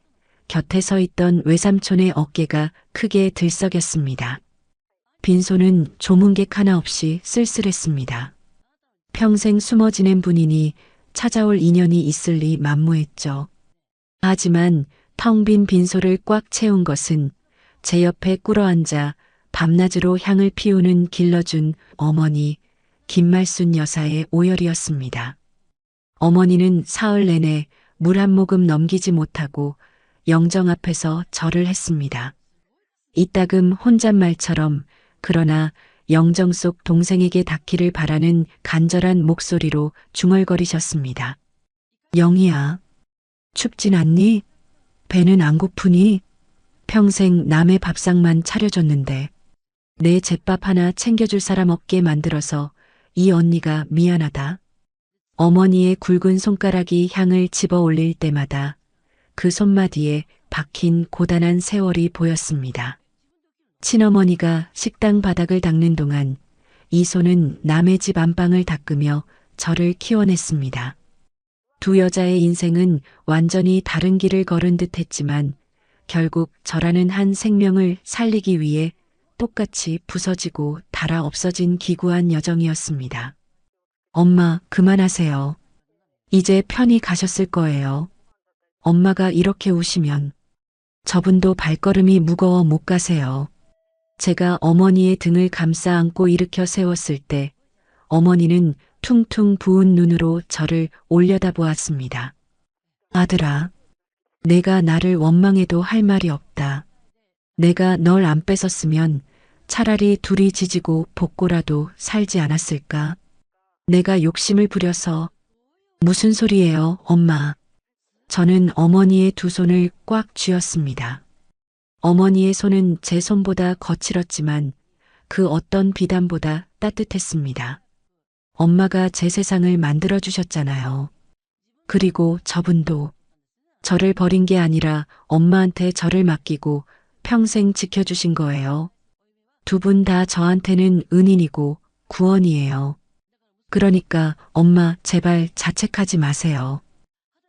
곁에 서 있던 외삼촌의 어깨가 크게 들썩였습니다. 빈소는 조문객 하나 없이 쓸쓸했습니다. 평생 숨어 지낸 분이니 찾아올 인연이 있을 리 만무했죠. 하지만 텅 빈 빈소를 꽉 채운 것은 제 옆에 꿇어앉아 밤낮으로 향을 피우는 길러준 어머니 김말순 여사의 오열이었습니다. 어머니는 사흘 내내 물 한 모금 넘기지 못하고 영정 앞에서 절을 했습니다. 이따금 혼잣말처럼 그러나 영정 속 동생에게 닿기를 바라는 간절한 목소리로 중얼거리셨습니다. 영희야, 춥진 않니? 배는 안 고프니? 평생 남의 밥상만 차려줬는데 내 잿밥 하나 챙겨줄 사람 없게 만들어서 이 언니가 미안하다. 어머니의 굵은 손가락이 향을 집어 올릴 때마다 그 손마디에 박힌 고단한 세월이 보였습니다. 친어머니가 식당 바닥을 닦는 동안 이 손은 남의 집 안방을 닦으며 저를 키워냈습니다. 두 여자의 인생은 완전히 다른 길을 걸은 듯 했지만 결국 저라는 한 생명을 살리기 위해 똑같이 부서지고 닳아 없어진 기구한 여정이었습니다. 엄마, 그만하세요. 이제 편히 가셨을 거예요. 엄마가 이렇게 우시면 저분도 발걸음이 무거워 못 가세요. 제가 어머니의 등을 감싸 안고 일으켜 세웠을 때 어머니는 퉁퉁 부은 눈으로 저를 올려다보았습니다. 아들아, 내가 나를 원망해도 할 말이 없다. 내가 널 안 뺏었으면 차라리 둘이 지지고 볶고라도 살지 않았을까? 내가 욕심을 부려서. 무슨 소리예요, 엄마? 저는 어머니의 두 손을 꽉 쥐었습니다. 어머니의 손은 제 손보다 거칠었지만 그 어떤 비단보다 따뜻했습니다. 엄마가 제 세상을 만들어주셨잖아요. 그리고 저분도 저를 버린 게 아니라 엄마한테 저를 맡기고 평생 지켜주신 거예요. 두 분 다 저한테는 은인이고 구원이에요. 그러니까 엄마 제발 자책하지 마세요.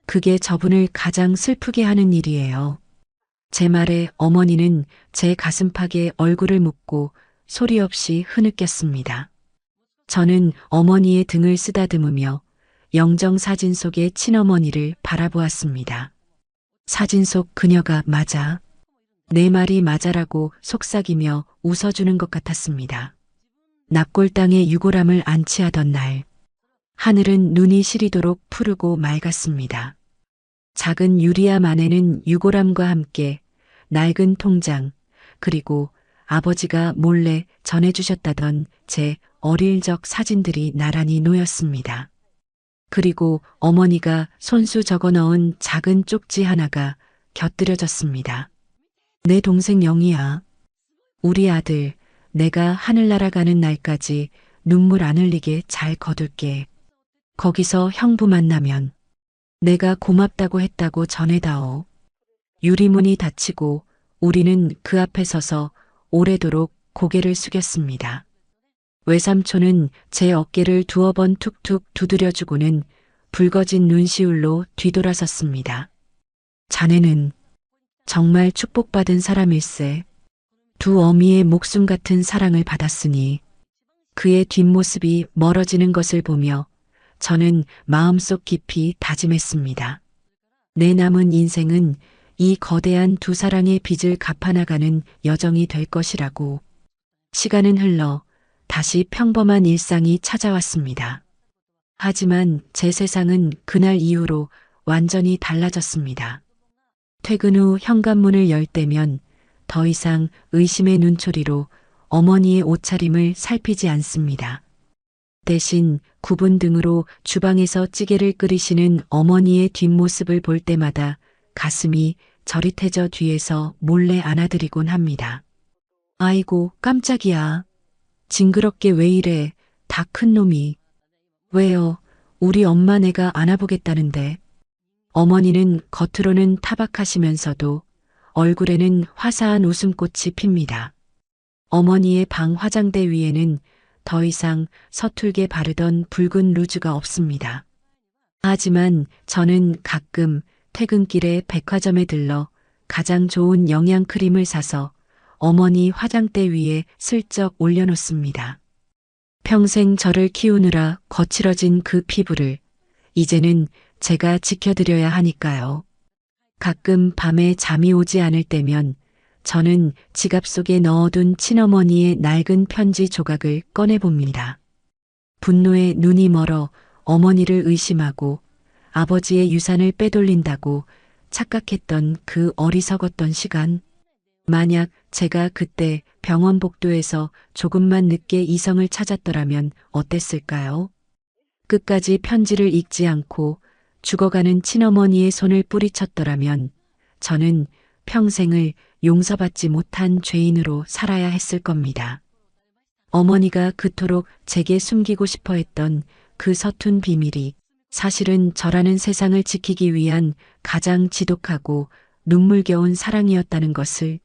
그게 저분을 가장 슬프게 하는 일이에요. 제 말에 어머니는 제 가슴팍에 얼굴을 묻고 소리 없이 흐느꼈습니다. 저는 어머니의 등을 쓰다듬으며 영정 사진 속의 친어머니를 바라보았습니다. 사진 속 그녀가 맞아. 내 말이 맞아라고 속삭이며 웃어주는 것 같았습니다. 납골당에 유골함을 안치하던 날, 하늘은 눈이 시리도록 푸르고 맑았습니다. 작은 유리암 안에는 유골함과 함께 낡은 통장, 그리고 아버지가 몰래 전해주셨다던 제 어릴 적 사진들이 나란히 놓였습니다. 그리고 어머니가 손수 적어 넣은 작은 쪽지 하나가 곁들여졌습니다. 내 동생 영희야, 우리 아들, 내가 하늘나라 가는 날까지 눈물 안 흘리게 잘 거둘게. 거기서 형부 만나면 내가 고맙다고 했다고 전해다오. 유리문이 닫히고 우리는 그 앞에 서서 오래도록 고개를 숙였습니다. 외삼촌은 제 어깨를 두어 번 툭툭 두드려주고는 붉어진 눈시울로 뒤돌아섰습니다. 자네는 정말 축복받은 사람일세. 두 어미의 목숨 같은 사랑을 받았으니 그의 뒷모습이 멀어지는 것을 보며 저는 마음속 깊이 다짐했습니다. 내 남은 인생은 이 거대한 두 사랑의 빚을 갚아나가는 여정이 될 것이라고. 시간은 흘러 다시 평범한 일상이 찾아왔습니다. 하지만 제 세상은 그날 이후로 완전히 달라졌습니다. 퇴근 후 현관문을 열 때면 더 이상 의심의 눈초리로 어머니의 옷차림을 살피지 않습니다. 대신 굽은 등으로 주방에서 찌개를 끓이시는 어머니의 뒷모습을 볼 때마다 가슴이 저릿해져 뒤에서 몰래 안아드리곤 합니다. 아이고 깜짝이야. 징그럽게 왜 이래. 다 큰 놈이. 왜요? 우리 엄마 내가 안아보겠다는데. 어머니는 겉으로는 타박하시면서도 얼굴에는 화사한 웃음꽃이 핍니다. 어머니의 방 화장대 위에는 더 이상 서툴게 바르던 붉은 루즈가 없습니다. 하지만 저는 가끔 퇴근길에 백화점에 들러 가장 좋은 영양크림을 사서 어머니 화장대 위에 슬쩍 올려놓습니다. 평생 저를 키우느라 거칠어진 그 피부를 이제는 제가 지켜드려야 하니까요. 가끔 밤에 잠이 오지 않을 때면 저는 지갑 속에 넣어둔 친어머니의 낡은 편지 조각을 꺼내봅니다. 분노에 눈이 멀어 어머니를 의심하고 아버지의 유산을 빼돌린다고 착각했던 그 어리석었던 시간. 만약 제가 그때 병원 복도에서 조금만 늦게 이성을 찾았더라면 어땠을까요? 끝까지 편지를 읽지 않고 죽어가는 친어머니의 손을 뿌리쳤더라면 저는 평생을 용서받지 못한 죄인으로 살아야 했을 겁니다. 어머니가 그토록 제게 숨기고 싶어 했던 그 서툰 비밀이 사실은 저라는 세상을 지키기 위한 가장 지독하고 눈물겨운 사랑이었다는 것을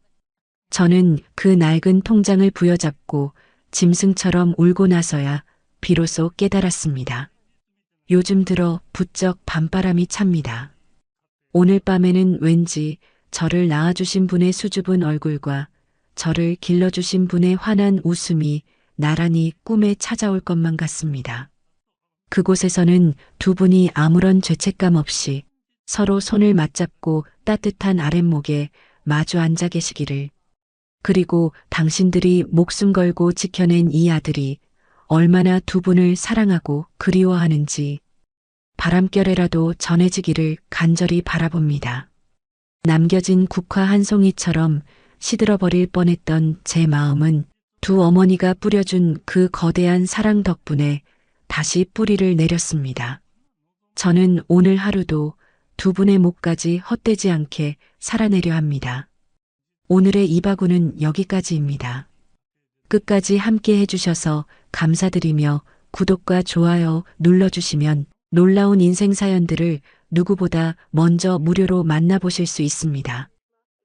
저는 그 낡은 통장을 부여잡고 짐승처럼 울고 나서야 비로소 깨달았습니다. 요즘 들어 부쩍 밤바람이 찹니다. 오늘 밤에는 왠지 저를 낳아주신 분의 수줍은 얼굴과 저를 길러주신 분의 환한 웃음이 나란히 꿈에 찾아올 것만 같습니다. 그곳에서는 두 분이 아무런 죄책감 없이 서로 손을 맞잡고 따뜻한 아랫목에 마주 앉아 계시기를. 그리고 당신들이 목숨 걸고 지켜낸 이 아들이 얼마나 두 분을 사랑하고 그리워하는지 바람결에라도 전해지기를 간절히 바라봅니다. 남겨진 국화 한 송이처럼 시들어버릴 뻔했던 제 마음은 두 어머니가 뿌려준 그 거대한 사랑 덕분에 다시 뿌리를 내렸습니다. 저는 오늘 하루도 두 분의 목까지 헛되지 않게 살아내려 합니다. 오늘의 이바구는 여기까지입니다. 끝까지 함께 해주셔서 감사드리며 구독과 좋아요 눌러주시면 놀라운 인생 사연들을 누구보다 먼저 무료로 만나보실 수 있습니다.